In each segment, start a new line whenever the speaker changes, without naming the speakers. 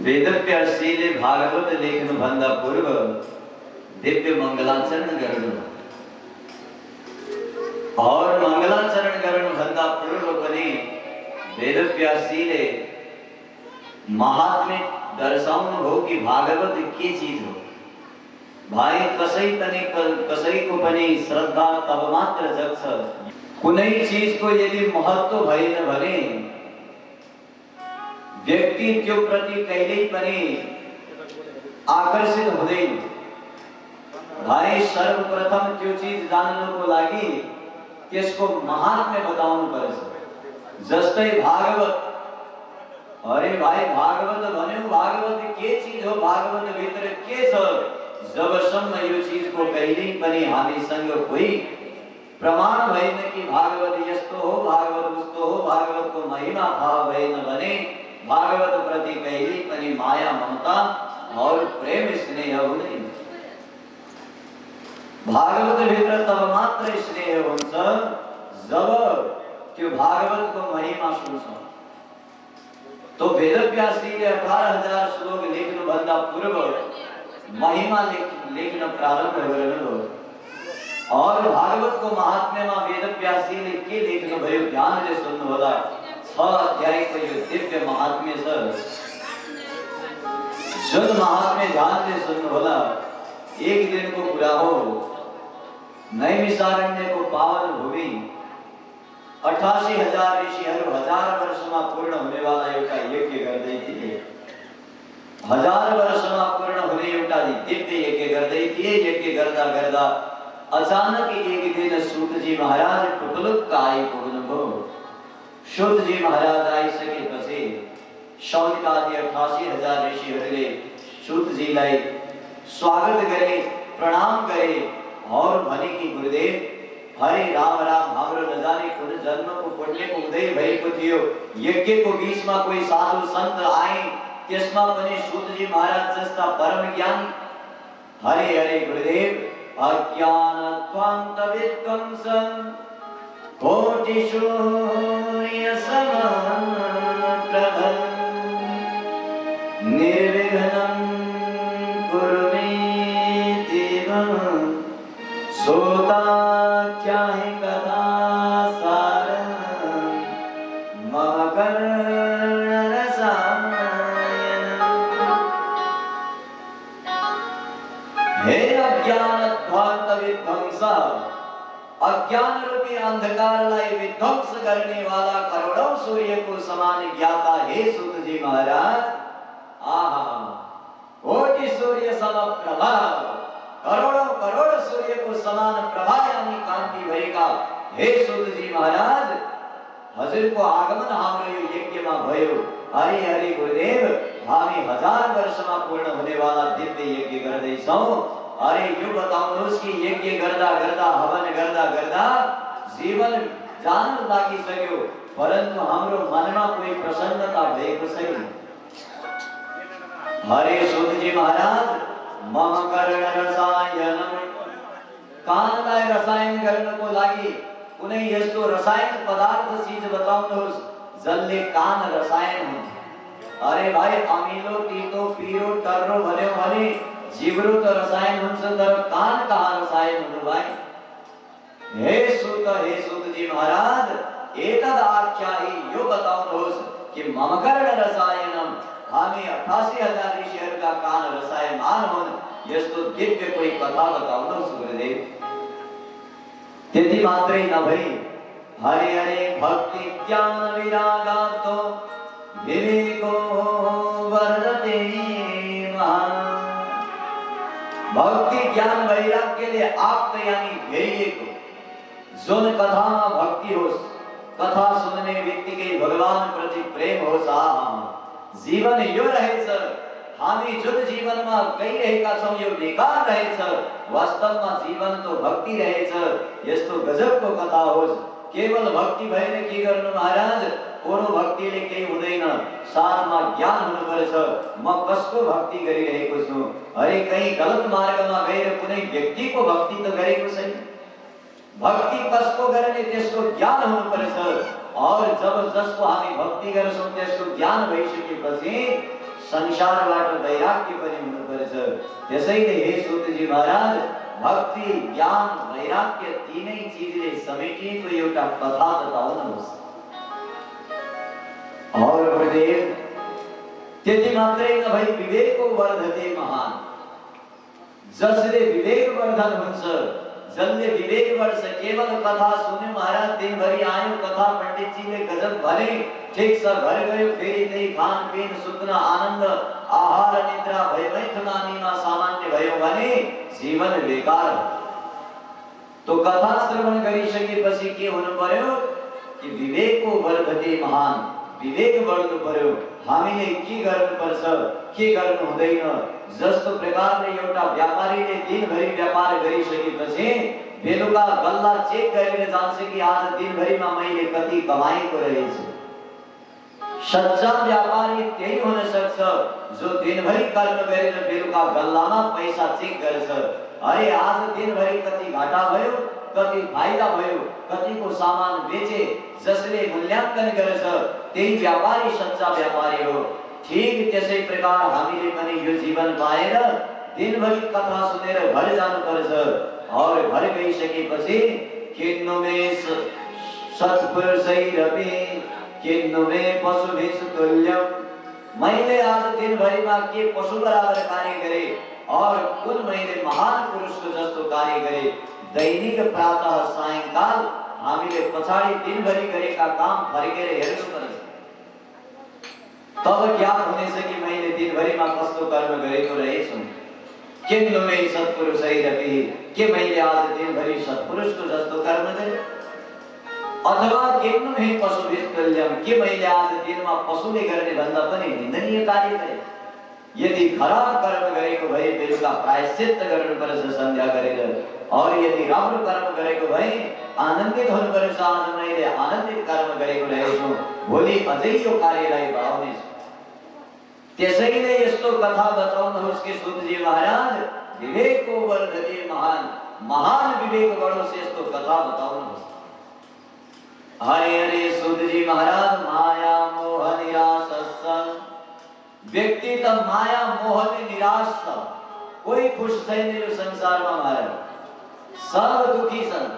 वेदव्यासीले भागवत लेखन भन्दा पूर्व दिव्य मंगलाचरण गर्नु और मंगलाचरण गर्नु भन्दा पूर्व पनि वेदव्यासीले महात्म्य दर्शाउनु हो कि भागवत के चीज हो। भाइ कसैको पनि श्रद्धा तब मात्र जग्छ। कुनै चीजको यदि महत्व भएन भने व्यक्ति त्यो प्रति कहिल्यै पनि आकर्षित हुँदैन। भाइ सर्वप्रथम त्यो चीज जान्नको लागि त्यसको महात्म्य बताउनु पर्छ। जस्तै भागवत, अरे भाइ भागवत भन्यो, भागवत के चीज हो, भागवत भित्र के छ, जबसम्म यो चीजको कहिल्यै पनि हामीसँग कोही प्रमाण भएन कि भागवत यस्तो हो, भागवत उस्तो हो, भागवतको महिमा थाहा भएन भने भागवत प्रति कहिल्यै पनि माया ममता और प्रेम स्नेह हुँदैन। भागवत भित्र तब मात्र स्नेह हुन्छ जब त्यो भागवतको महिमा सुन्छ। तो वेदव्यासीले 18,000 श्लोक लेख्नु भन्दा पूर्व महिमा लेख्न प्रारम्भ गर्नुभयो और भागवतको महात्म्यमा वेदव्यासीले के लेख्नु भयो ध्यानले सुन्नु होला। 6 अध्यायको यो दिव्य महात्म्य छ। जुन महात्म्य ध्यानले सुन्नु होला। एक दिनको कुरा हो। नैमिषारण्यको पावन भूमि 88,000 ऋषिहरू 1000 वर्षमा पूर्ण हुनेवाला एउटा यज्ञ गर्दै थिए। 1000 वर्षमा पूर्ण हुने एउटा दिव्य यज्ञ गर्दै थिए। यज्ञ गर्दा गर्दा अचानक एक दिन सूतजी महाराज टुकलुक्क आइपुग्नुभयो। सूतजी महाराज आइसकेपछि शौनकादि 88,000 ऋषिहरूले सूतजीलाई स्वागत गरे, प्रणाम गरे और भने कि गुरुदेव हरे राम राम, हाम्रो नजाने कुन जन्मको पुण्यको उदय भएको थियो। यज्ञको बीचमा कोही साधु सन्त आए, त्यसमा पनि सूतजी महाराज जस्ता परम ज्ञानी। हरे हरे गुरुदेव, अज्ञानत्वान्त विध्वंसं कोटि सूर्य समप्रभं निर्विघ्नं कुरु मे देव सोता चाहे कथा सारं मम कर्ण रसायन। हे अज्ञानध्वांत विध्वंस, अज्ञान रूपी अंधकारलाई विध्वंस करने वाला करोड़ों सूर्य को समान ज्ञाता हे सूतजी महाराज। आहा, कोटि सूर्य समप्रभा, करोड़ों करोड़ सूर्य को समान प्रभा यानी कांति भएका हे सूतजी महाराज, हजुरको आगमन हाम्रो यो यज्ञमा भयो। हरि हरि गुरुदेव, हामी 1000 वर्षमा पूर्ण हुनेवाला दिव्य यज्ञ गर्दैछौँ। अरे यो बताउनुहोस् कि यज्ञ गर्दा गर्दा हवन गर्दा गर्दा जीवन जान लागिसक्यो, परन्तु हाम्रो मनमा कोही प्रसन्नता भएको छैन। हरे सूतजी महाराज, मम कर्ण रसायन, कानलाई रसायन गर्नको लागि कुनै यस्तो रसायन पदार्थ चीज बताउनुहोस् जसले कान रसायन हुन्छ। अरे भाइ अमिलो तीतो पिरो टर्रो भन्यो भने जिब्रो त रसायन हुन्छ, तर कान कहाँ रसायन हुनु भाइ। हे सूतजी महाराज, एतद आख्याहि, यो बताउनुहोस् कि मम कर्ण रसायनम, हामी 88,000 ऋषिहरूका कान रसायमान हुन्, यस्तो दिव्य कोही कथा बताउनुहोस् गुरुदेव। त्यति मात्रै नभई हरे हरे भक्ति ज्ञान विरागातो विवेको वर्धते महान्। भक्ति ज्ञान वैराग्यले आप्त यानी घेरिएको जुन कथामा भक्ति होस्, कथा सुन्ने बित्तिकै भगवान प्रति प्रेम होस्। जीवन यो रहेछ, हामी जुन जीवनमा गइरहेका छौं यो बेकार रहेछ, वास्तवमा जीवन तो भक्ति रहेछ। यस्तो गजबको कथा होस्। केवल भक्ति भएर के गर्नु महाराज, अरू भक्तिले केही हुँदैन, साथमा ज्ञान हुनुपर्छ। म कसको भक्ति गरिरहेको छु, अरे कहीं गलत मार्गमा गएर कुनै व्यक्तिको भक्ति त गरेको छैन। भक्ति कसको गर्ने त्यसको ज्ञान हुनुपर्छ। और जब जसको हामी भक्ति गर्छौं त्यसको ज्ञान भइसकेपछि संसारबाट वैराग्य पनि हुनुपर्छ। त्यसैले हे सूतजी महाराज, भक्ति, ज्ञान, वैराग्य तीनै चिजले समेटिएको एउटा कथा बताउनुहोस्। और गुरुदेव, त्यति मात्रै नभई विवेको वर्धते महान, जसले विवेक वर्धन हुन्छ, जसले विवेक वर्ष केवल कथा सुन्यो महाराज, दिनभरि आयो कथा, पण्डितजीले गजब भने, ठीक छ, घर गयो, फेरि त्यही खान पिन सुत्न आनन्द आहार निद्रा भयमैथुनानीमा सामान्य भयो भने जीवन बेकार। तो कथा श्रवण गरिसकेपछि के हुनु पर्यो कि विवेको वर्धते महान, विवेक बढ्नु पर्यो। हामीले के गर्नुपर्छ, के गर्नु हुँदैन। जस्तो प्रकारले एउटा व्यापारीले दिनभरि व्यापार गरिसकेपछि बेलुका गल्ला चेक गरेर जान्छ कि आज दिनभरिमा मैले कति कमाएको रहेछु। सच्चा व्यापारी त्यही हुन सक्छ जो दिनभरि कर्म गरेर बेलुका गल्लामा पैसा चेक गर्छ। अरे आज दिनभरि कति घाटा भयो, कति फाइदा भयो, कतिको सामान बेचे, जसले मूल्याङ्कन गर्छ त्यही व्यापारी सच्चा व्यापारी हो। ठीक त्यसै प्रकार हामीले पनि यो जीवन पाएर दिनभरि कथा सुनेर घर जानुपर्छ। और घर गइसकेपछि किन्नु मे सत्पुरुषैरपि किन्नु मे पशुभिः तुल्यम्, मैले आज दिनभरिमा के पशु बराबर कार्य गरे और कुन मैले महान पुरुषको जस्तो कार्य गरे। दैनिक प्रातः सायंकाल हामीले पछाडि दिनभरि गरेका काम फर्केर हेर्नुपर्छ। तब ज्ञान हुनेछ कि मैले दिनभरिमा कस्तो कर्म गरेको रहेछु। किन्नु मे सत्पुरुषैरपि, के मैले आज दिनभरि सत्पुरुषको जस्तो कर्म गरे, अथवा किन्नु मे पशुभिः तुल्यम्, के मैले आज दिनमा पशुले गर्ने भन्दा पनि निन्दनीय कार्य गरे। यदि खराब कर्म गरेको भए बेलुका प्रायश्चित्त गर्नुपर्छ सन्ध्या गरेर, और यदि राम्रो कर्म गरेको भए आनन्दित हुनुपर्छ, आज मैले आनन्दित कर्म गरेको रहेछु, भोलि अझै यो कार्यलाई बढाउनेछु। त्यसैले यस्तो कथा बताउनुहोस् कि सूतजी महाराज, विवेको वर्धते महान, महान विवेक बढोस्, यस्तो कथा बताउनुहोस्। अरे सूतजी महाराज, माया मोह निराश, व्यक्ति त माया मोहले निराश छ, कोही खुश छैन यो संसारमा महाराज, सब दुखी छन्।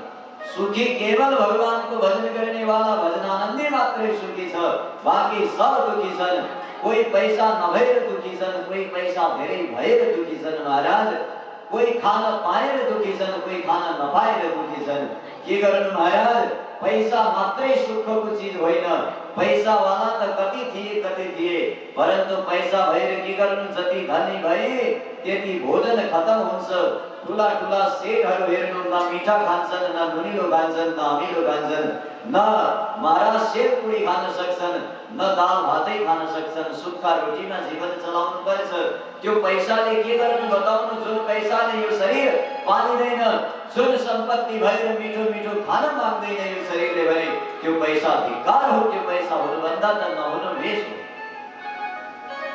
सुखी केवल भगवानको भजन गर्ने वाला भजनानन्दी मात्रै सुखी छ, बाँकी सब दुखी छन्। कोही पैसा नभएर दुखी छन्, कोही पैसा धेरै भएर दुखी छन् महाराज, कोही खान पाएर दुखी छन्, कोही खान नपाएर दुखी छन्। के गर्नु महाराज, पैसा मात्रै सुखको चीज होइन। पैसा वाला त कति थिए, परन्तु पैसा भएर के गर्नु, जति धनी भए त्यति भोजन खतम हुन्छ। ठुला ठुला सेठहरू हेर्नु, न मिठा खान्छन्, न नुनिलो खान्छन्, न अमिलो खान्छन्, न महाराज सेलपुरी खान सक्छन्, न दाल भातै खान सक्छन्, सुक्खा रोटीमा जीवन चलाउनु पर्छ। त्यो पैसाले के गर्नु बताउनु, जुन पैसाले यो शरीर पालिँदैन, जुन सम्पत्ति भएर मिठो मिठो खान माग्दैन यो शरीरले भने त्यो पैसा धिक्कार हो। त्यो पैसा हुनुभन्दा त नहुनु बेस हो।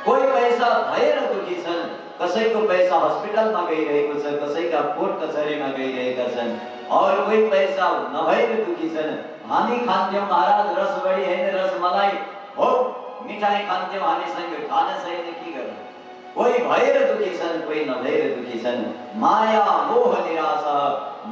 कोही पैसा भएर दुखी छन्, कसैको पैसा हस्पिटलमा गइरहेको छ, कसैका कोर्ट कचहरीमा गइरहेका छन्, और कोही पैसा नभएर दुखी छन्। हामी खान्थ्यौं महाराज रसबडी हैन रसमलाई हो, मिठाई खान्थ्यौं, हामीसँग खान छैन, के गर्नु। कोही भएर दुखी छन्, कोही नभएर दुखी छन्। माया मोह निराश,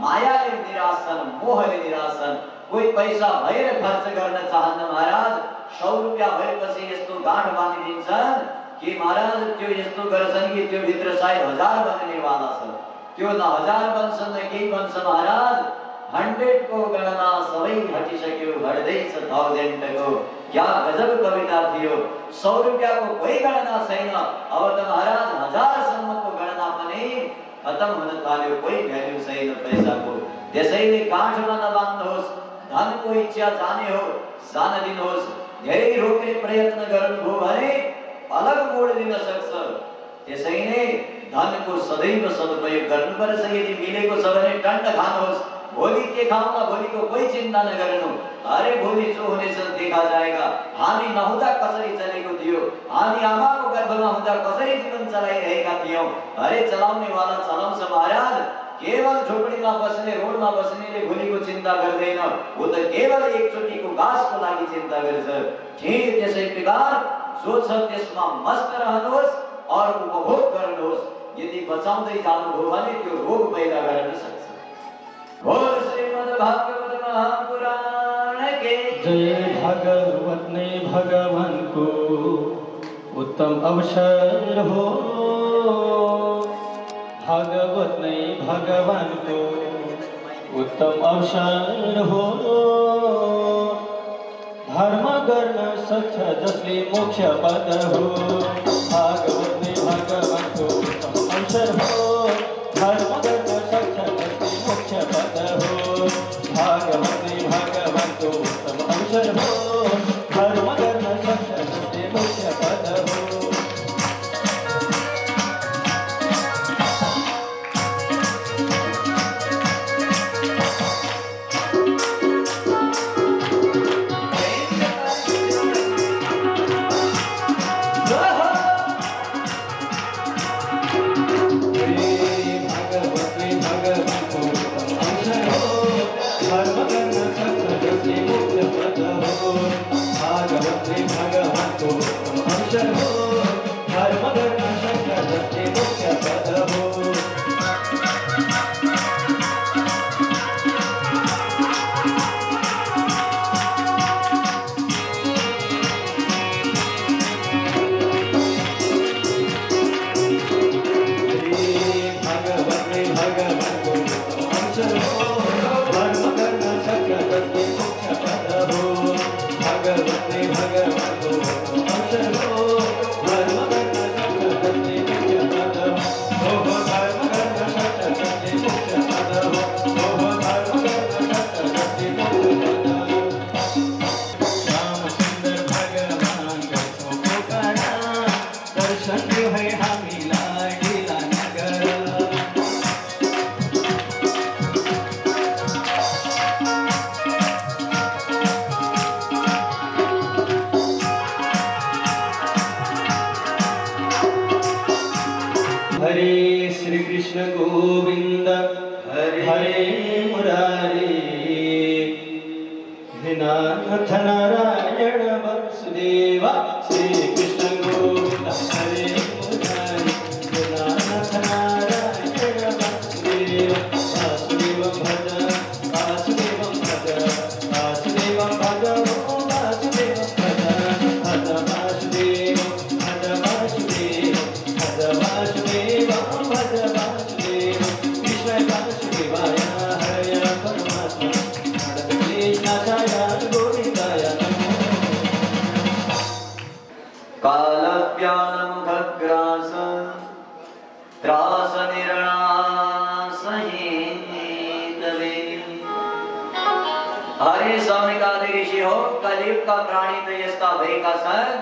मायाले निराश छन्, मोहले निराश छन्। कोही पैसा भएर खर्च गर्न चाहन्न महाराज, 100 रुपैयाँ भएपछि यस्तो गाँठ बाँधिदिन्छन् कि महाराज त्यो यस्तो गर्छन् कि त्यो भित्र सायद 1000 बन्ने वाला छ। त्यो न 1000 बन्छ न केही बन्छ महाराज। 100 को गणना सबै हटिसक्यो, घट्दैछ 1000 को। क्या गजब कविता थियो। 100 रुपैयाँको कोही गणना छैन, अब त महाराज 1000 सम्मको गणना पनि खत्म हुन थाल्यो, कोही भ्याल्यु छैन पैसाको। त्यसैले गाँठमा नबान्नुहोस्, धनको इच्छा जाने हो जान दिनुहोस्। धेरै रोक्ने प्रयत्न गर्नुभयो भने अलग मोड दिन सक्छ। त्यसैले धनको सदैव सदुपयोग गर्नुपर्छ। यदि मिलेको छ भने टन्ड खानुहोस्, भोलि के खाऊंगा भोलिको कोही चिन्ता नगर्नु। अरे भोलि जो हुनेछ देखा जाएगा। हामी नहुँदा कसरी चलेको थियो, हामी आमाको गर्भमा हुँदा कसरी जीवन चलाइरहेका थियौं। अरे चलाउने वाला चलाउँछ महाराज। केवल झोपडीमा बस्ने रोडमा बस्नेले भोलिको चिन्ता गर्दैन, वो त केवल एकचोटिको घाँसको लागि चिन्ता गर्छ। ठीक त्यसै प्रकार जो छ त्यसमा मस्त रहनुहोस् और उपभोग गर्नुहोस्। यदि बचाउँदै जानुभयो भने त्यो रोग पैदा गर्न सक्छ। बोल श्रीमद् भागवत महापुराण के
जय। भागवत ने भगवान को उत्तम अवसर हो, भागवत ने भगवान को उत्तम अवसर हो। धर्म गर्न सक्छ जसले मोक्ष पद हो, भागवत ने भगवान को उत्तम अवसर हो। धर्म गर्न सक्छ जसले मोक्ष पद हो, भागवत ने भगवान को उत्तम अवसर हो। धर्म गर्न सक्छ जसले मोक्ष पद हो। हरे श्री कृष्ण गोविंद हरे मुरारी, हे नाथ नारायण वासुदेव। श्री कृष्ण गोविंद हरे मुरारी, हे नाथ नारायण वासुदेव। वासुदेवं भज वासुदेवं भज वासुदेवं भज वासुदेवं भज भज वासुदेवं भज वासुदेवं भज वासुदेवं भज वासुदेवं। कृष्ण वासुदेवाय हरे परमात्मा कृष्णाय गोविंदाय नमो।
कालव्यानमुखग्रास त्रास निर्णासहितवे। हरे स्वामीकादि ऋषि हो, कलियुग का प्राणी त यस्ता भएका छन्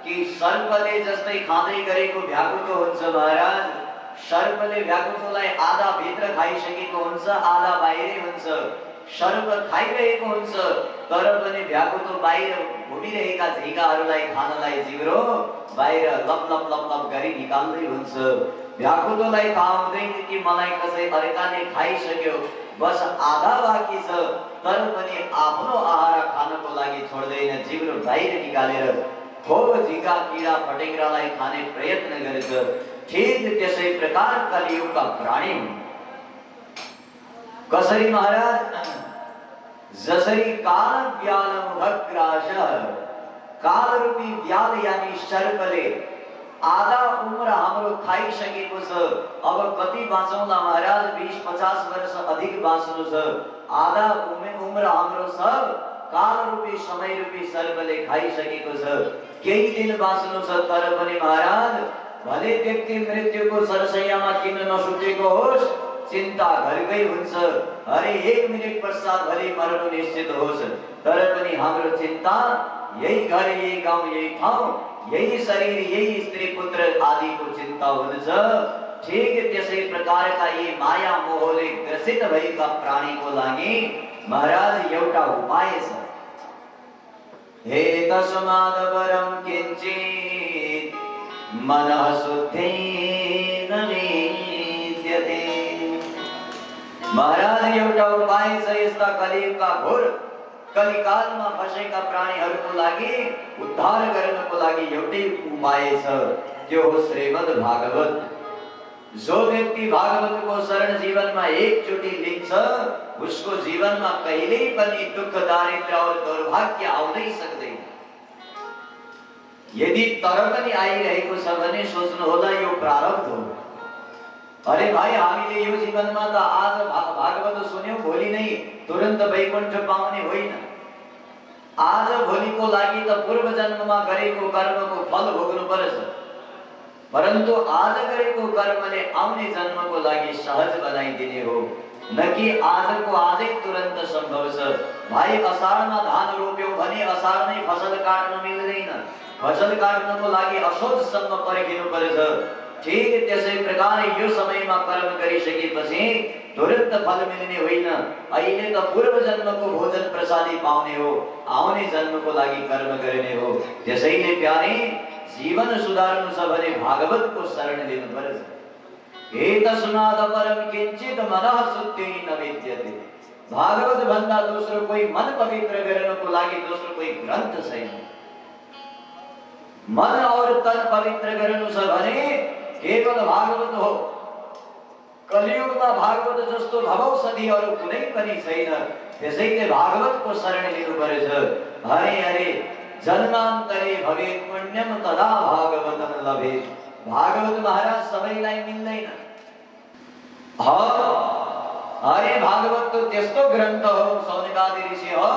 कि सर्पले जस्तै खाँदै गरेको भ्याकुतो हुन्छ महाराज। सर्पले भ्याकुतोलाई आधा भित्र खाइसकेको हुन्छ, आधा बाहिरै हुन्छ। सर्प खाइरहेको हुन्छ तर पनि भ्याकुतो बाहिर घुमिरहेका झिँगाहरूलाई खानलाई जिब्रो बाहिर लप लप लप लप गरी निकाल्दै हुन्छ। भ्याकुतोलाई थाहा हुँदैन कि मलाई कसै अर्काले खाइसक्यो, बस आधा बाँकी छ, तर पनि आफ्नो आहार खानको लागि छोड्दैन, जिब्रो बाहिर निकालेर खोप झिँगा किरा फटेङ्ग्रालाई खाने प्रयत्न गर्छ। ठीक त्यसै प्रकार कलियुगका प्राणी हुन्। कसरी महाराज? जसरी काल व्यालमुखग्रास, काल रूपी व्याल यानी सर्पले आधा उम्र हाम्रो खाइसकेको छ। अब कति बाँचौँला महाराज? 20-50 वर्ष अधिक बाँच्नु छ। आधा उम्र हाम्रो सब काल रूपी समय रूपी सर्पले खाइसकेको छ। केही दिन बाँच्नु छ, तर पनि महाराज भले व्यक्ति मृत्युको सरसैयामा किन नसुतेको होस्, चिन्ता घरकै हुन्छ। हरे 1 मिनेट पश्चात भले मर्नु निश्चित होस्, तर पनि हाम्रो चिन्ता यही घर, यही गाउँ, यही ठाउँ, यही शरीर, यही स्त्री पुत्र आदिको चिन्ता हुन्छ। ठीक त्यसै प्रकारका यी माया मोहले ग्रसित भएका प्राणीको लागि महाराज एउटा उपाय छ। हे तस्माद् परं किञ्चित् मनः शुद्धेन विद्यते। महाराज एउटा उपाय छ यस्ता कलियुगका घोर कलिकालमा फसेका प्राणीहरूको लागि उद्धार गर्नको लागि एउटै उपाय छ, त्यो हो श्रीमद् भागवत। जो व्यक्ति भागवतको शरण जीवनमा एकचोटि लिन्छ उसको जीवनमा कहिल्यै पनि दुःख, दारिद्र्य और दुर्भाग्य आउनै सक्दैन। यदि तर पनि आइरहेको छ भने सोच्नु होला यो प्रारब्ध हो। अरे भाइ, हामीले यो जीवनमा त आज भागवत सुन्यौं, भोलि नै तुरन्त वैकुण्ठ पाउने होइन। आज भोलिको लागि त पूर्व जन्ममा गरेको कर्मको फल भोग्नु पर्छ, परन्तु आज गरेको कर्मले आउने जन्मको लागि सहज बनाइदिने हो, न कि आजको आजै तुरन्त सम्भव छ। भाइ, असारमा धान रोप्यौ भने असारमै फसल काट्न मिल्दैन, फसल काट्नको लागि असोजसम्म पर्खिनु पर्छ। ठीक त्यसै प्रकार यो समयमा कर्म गरिसकेपछि तुरन्त फल मिल्ने होइन। अहिले त पूर्व जन्मको भोजन प्रसादी पाउने हो, आउने जन्मको लागि कर्म गर्ने हो। त्यसैले प्यारे, जीवन सुधार्नु छ भने भागवतको शरण लिनु पर्छ। एतस्माद् परम किञ्चित् मनः शुद्धिः न विद्यते। भागवत भन्दा दोस्रो कोही मन पवित्र गर्नको लागि दोस्रो कोही ग्रन्थ छैन। मन और तन पवित्र गर्नु छ भने केवल भागवत हो। कलियुगमा भागवत जस्तो भवौषधि अरू कुनै पनि छैन। त्यसैले भागवतको शरण लिनु पर्छ। हरे हरे जन्मान्तरे भवेत् पुण्यम तदा भागवतं लभेत्। भागवत महाराज सबैलाई मिल्दैन। अरे भागवत तो त्यस्तो ग्रन्थ हो, सौनकादि ऋषि हो।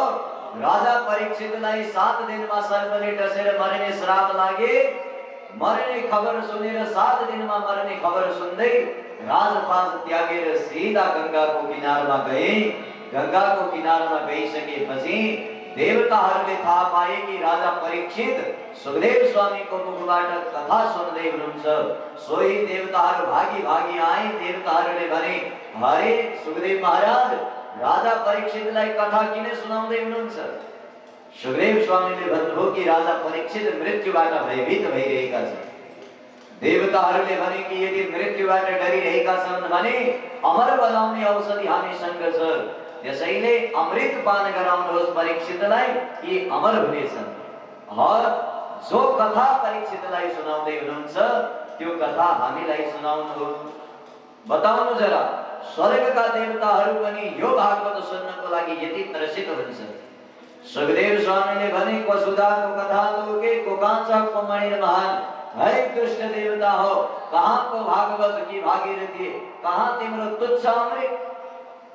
राजा परीक्षितलाई 7 दिनमा सर्पले डसेर मर्ने श्राप लागे। मर्ने खबर सुनेर 7 दिनमा मर्ने खबर सुन्दै राजपास त्यागेर सीधा गंगाको किनारमा गए। गंगाको किनारमा गइसकेपछि देवताहरूले थाहा पाए कि राजा परीक्षित सुखदेव स्वामीको मुखबाट कथा सुन्दै हुनुहुन्छ। सोही देवताहरू भागी भागी आए। देवताहरूले भने, हरे सुखदेव महाराज, राजा परीक्षितलाई कथा किन सुनाउँदै हुनुहुन्छ? सुखदेव स्वामीले भन्नुभयो कि राजा परीक्षित मृत्युबाट भयभीत भइरहेका छन्। देवताहरूले भने कि यदि मृत्युबाट डरिरहेका छन् भने अमर बनाउने औषधि हामीसँग छ, त्यसैले अमृत पान गराउनुहोस् परीक्षितलाई, कि अमर हुनेछन्। जो कथा परीक्षितलाई सुनाउँदै हुनुहुन्छ त्यो कथा हामीलाई सुनाउनुहोस्। बताउनु जरा, स्वर्गका देवताहरू पनि यो भागवत सुन्नको लागि यति त्रसित हुन्छन्। सुखदेव स्वामीले भने, वसुधाको कथा लोके कोकाचा कोमणिर महान। हरे कृष्ण देवता हो, कहाँ को भागवत की भागीरथी, कहाँ तिम्रो तुच्छ अमृत?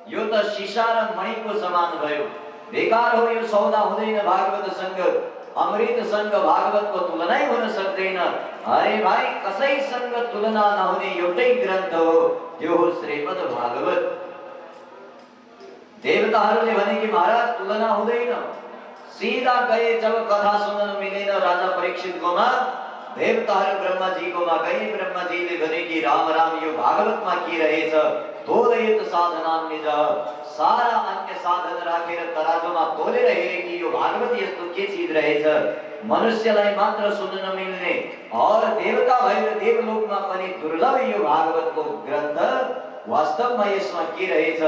यो त शीशा र मणिको समान भयो। बेकार हो यो सौदा, हुँदैन भागवतसँग। अमृतसँग भागवतको तुलनै हुन सक्दैन। अरे भाइ, कसैसँग तुलना नहुने एउटै ग्रन्थ हो, त्यो हो श्रीमद् भागवत। देवताहरूले भने कि महाराज तुलना हुँदैन। सीधा गए जब कथा सुन्न मिलेन राजा परीक्षितकोमा, देवताहरू ब्रह्माजीकोमा गए। ब्रह्माजीले भने कि राम राम, यो भागवतमा के रहेछ? तोलयत साधनाम निज। सारा अन्य साधन राखेर तराजुमा तोलेर हेरे कि यो भागवत यस्तो के चीज रहेछ, मनुष्यलाई मात्र सुन्न नमिल्ने और देवता भएर देवलोकमा पनि दुर्लभ यो भागवतको ग्रन्थ। वास्तवमा यसमा के रहेछ?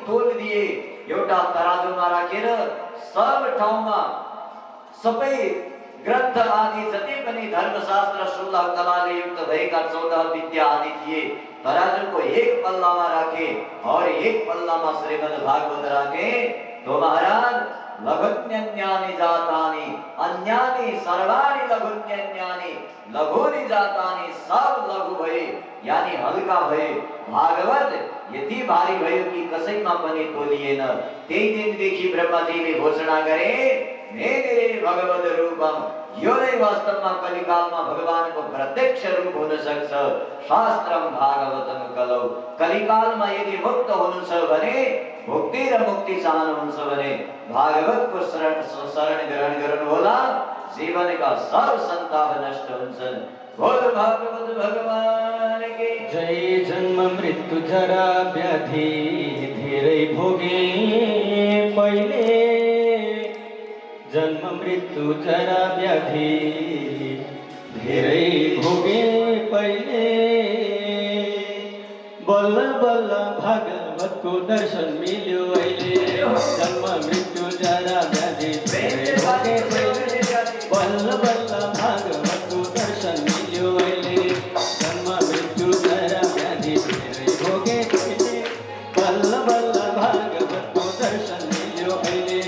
तोल दिए एउटा तराजुमा राखेर सब ठाउँमा सबै ग्रन्थ आदि जति पनि धर्मशास्त्र 16 कलाले युक्त भएका 14 विद्या आदि थिए, तराजुको एक पल्लामा राखे और एक पल्लामा श्रीमद् भागवत राखे। तो महाराज, लघुन्यन्यानि जातानि अन्यानि सर्वाणि लघुन्यन्यानि, लघुनि जातानि सब लघु भए, यानी हल्का भए। भागवत यति भारी भयो कि कसैमा पनि तोलिएन। त्यही दिनदेखि ब्रह्माजीले घोषणा गरे, मेरे भगवत रूपम। यो नै वास्तवमा कलिकालमा भगवानको प्रत्यक्ष रूप हुन सक्छ। शास्त्रम भागवतम कलौ। कलिकालमा यदि मुक्त हुनु छ भने, मुक्ति र मुक्ति चाहनुहुन्छ भने भागवतको शरण ग्रहण गर्नु होला। जीवनका सब संताप नष्ट हुन्छन्। बोल भागवत भगवान की
जय। जन्म मृत्यु जरा व्याधि धेरै भोगे पहिले, जन्म मृत्यु जरा व्याधि धेरै भोगे पहिले। बल्ल बल्ल भागवतको दर्शन मिल्यो अहिले। जन्म मृत्यु जरा व्याधि तेरे भोगे पहिले बल्ल बल्ल भागवतको दर्शन मिल्यो अहिले जन्म मृत्यु जरा व्याधि तेरे भोगे पहिले बल्ल बल्ल भागवतको दर्शन मिल्यो अहिले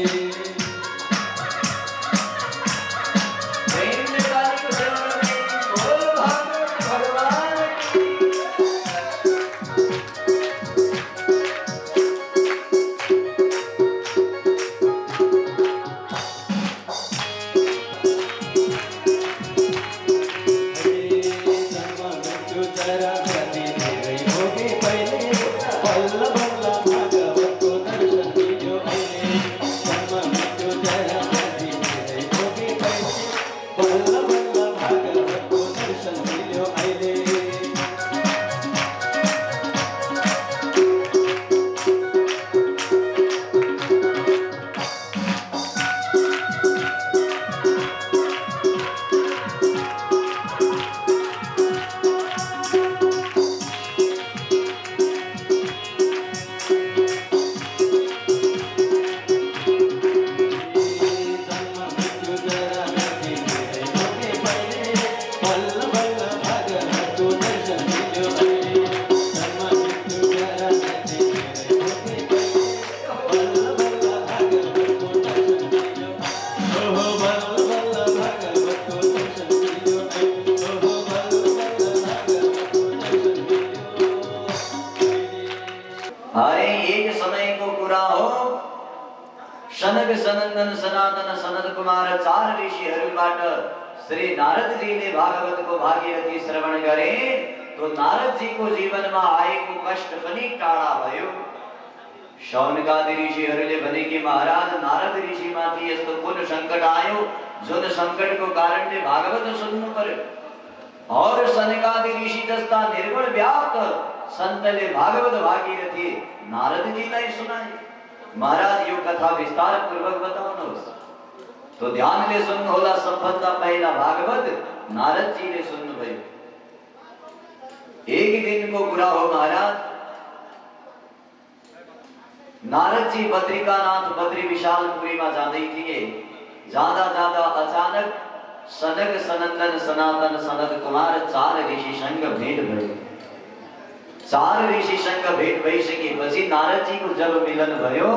सनक सनंदन सनातन सनत कुमार चार ऋषिहरूबाट श्री नारदजीले भागवतको भागीरथी श्रवण गरे तो नारदजीको जीवनमा आएको कष्ट पनि टाढा भयो। शौनकादि ऋषिहरूले भने कि महाराज नारद ऋषिमाथि यस्तो कुन सङ्कट आयो जुन सङ्कटको कारणले भागवत सुन्नु पर्यो और सनकादि ऋषि जस्ता निर्गुण व्याप्त सन्तले भागवत भागीरथी नारदजीलाई सुनाए। महाराज यो कथा विस्तार पूर्वक बताउनुहोस्। तो ध्यानले सुन्नुहोला। सबभन्दा पहिला भागवत नारदजीले सुन्नुभयो। एक दिनको कुरा हो महाराज। नारदजी बद्रिकानाथ बद्री विशालपुरीमा जाँदै थिए। जाँदा जाँदा अचानक सनक सनंदन सनातन सनत कुमार चार ऋषिसँग भेट भयो। चार ऋषिसँग भेट भइसकेपछि नारदजीको जब मिलन भयो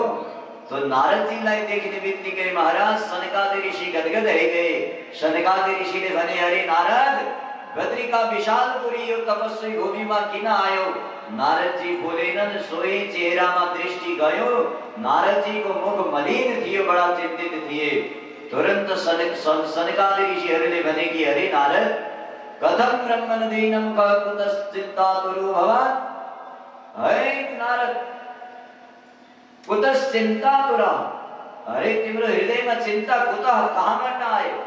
तो नारदजीलाई देख्ने बित्तिकै महाराज सनकादि ऋषि गदगद रह गए। सनकादि ऋषिले भने अरे नारद बद्रिका विशालपुरी यो तपस्वी भूमिमा किन आयो? नारदजी बोलेनन्। सोही चेहरामा दृष्टि गयो। नारदजीको मुख मलिन थियो, बडा चिन्तित थिए। तुरन्त सनकादि ऋषिहरूले भने कि अरे नारद कथम ब्रह्मनदीनम कुतश्चिन्तातुरो भवान्? हे नारद कुतश्चिन्तातुरा, अरे तिम्रो हृदयमा चिन्ता कुतः कहाँबाट आयो?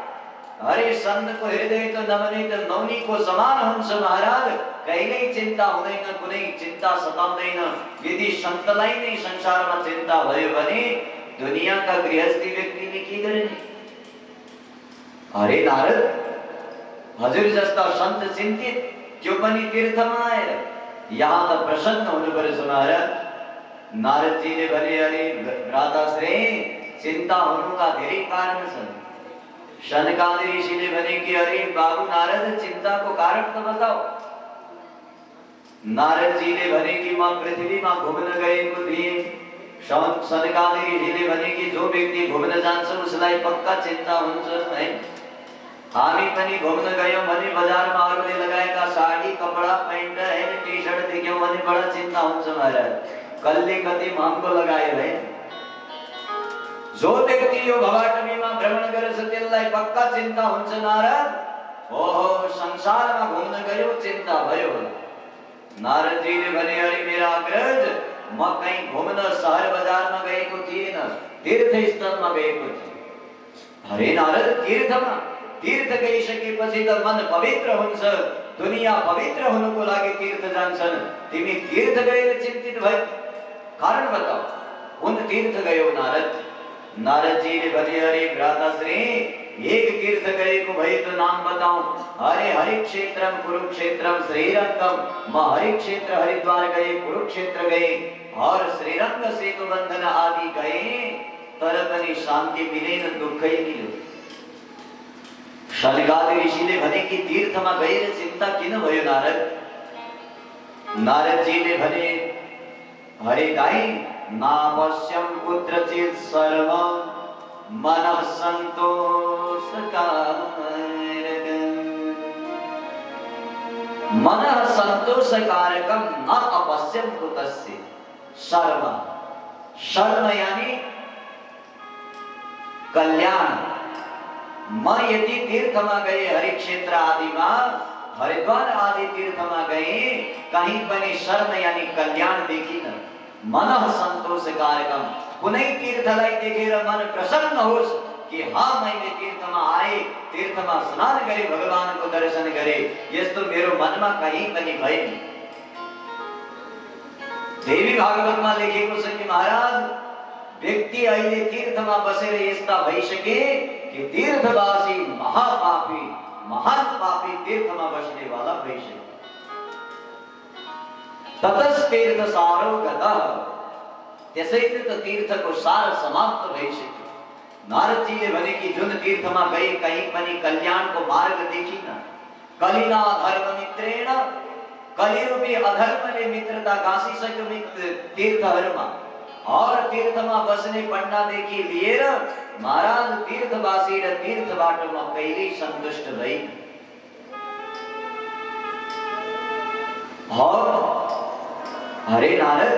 अरे सन्तको हृदय त नवनीत नौनीको समान हुन्छ महाराज। कहिल्यै चिन्ता हुँदैन, कुनै चिन्ता सताउँदैन। यदि सन्तलाई नै संसारमा चिन्ता भयो भने दुनियाँका गृहस्थी व्यक्तिले के गर्ने? अरे नारद हजुर जस्ता सन्त चिन्तित त्यो पनि तीर्थमा आएर यहाँ त प्रसन्न हुनु पर्छ महाराज। नारदजीले भने अरे भ्राताश्री चिन्ता हुनुका धेरै कारण छन्। सनकादि ऋषिले भने कि अरे बाबु नारद चिन्ताको कारण त बताओ। नारदजीले भने कि म पृथ्वीमा घुम्न गएको थिएँ। सनकादि ऋषिले भने कि जो व्यक्ति घुम्न जान्छ उसलाई पक्का चिन्ता हुन्छ है। हामी पनि घुम्न गयौं भने बजारमा अरूले लगाएका साडी कपडा पैन्ट एन्ड टी शर्ट देख्यौं भने बडा चिन्ता हुन्छ महाराज। कसले कति महँगो लगायो है। जो व्यक्ति यो भवाटवीमा भ्रमण गर्छ त्यसलाई पक्का चिन्ता हुन्छ नारद। ओहो संसारमा घुम्न गयो चिन्ता भयो। नारदजीले भने अरे मेरा अग्रज म कहीँ घुम्न शहर बजारमा गएको थिएन, तीर्थस्थलमा गएको थिएँ। अरे नारद तीर्थमा? तीर्थ गइसकेपछि त मन पवित्र हुन्छ। दुनिया पवित्र हुनुको लागि तीर्थ जान्छन्। तिमी तीर्थ गएर चिन्तित भयो, कारण बताओ कुन तीर्थ गयो नारद? नारदजीले भने अरे भ्राताश्री एक तीर्थ गएको भए तो नाम बताऊं? अरे हरिक्षेत्रम कुरुक्षेत्रम श्रीरंगम। म हरिक्षेत्र हरिद्वार गए, कुरुक्षेत्र गए और श्रीरंग सेतु बंधन आदि गए तर पनि शांति मिलेन, दुःखै मिल्यो। शनकादि ऋषिले भने कि तीर्थमा गएर चिन्ता किन भयो नारद? नारदजीले भने हरे दाई नापश्यम कुत्रचित् सर्व मनः संतोषकारकम न अपश्यम कुतस्य सर्व। सर्व यानी कल्याण। म यदि तीर्थमा गए हरि क्षेत्र आदिमा, हरिद्वार आदि तीर्थमा गए, कहीं पनि शर्म यानी कल्याण देखिन। मनः संतोषकारकम, कुनै तीर्थलाई देखेर मन प्रसन्न होस् कि हाँ मैले तीर्थमा आए, तीर्थमा स्नान गरे, भगवानको दर्शन गरे, यस्तो मेरो मनमा कहीं पनि भएन। देवी भागवतमा लेखेको छ कि महाराज व्यक्ति अहिले तीर्थमा बसेर यस्ता भइसके कि तीर्थवासी महापापी, महान पापी तीर्थमा बस्ने वाला भइसके। ततस्तीर्थ सारो गतः, त्यसैले त तीर्थको सार समाप्त भइसक्यो। नारदजीले भने कि जुन तीर्थमा गए कहीं पनि कल्याणको मार्ग देखिन। कलिना धर्म मित्रेण, कलिरूपी अधर्मले मित्रता गाँसिसक्यो तीर्थहरूमा। और तीर्थमा बस्ने पण्डादेखि लिएर महाराज तीर्थवासी र तीर्थबाट म कहिल्यै सन्तुष्ट भइन। हरे नारद,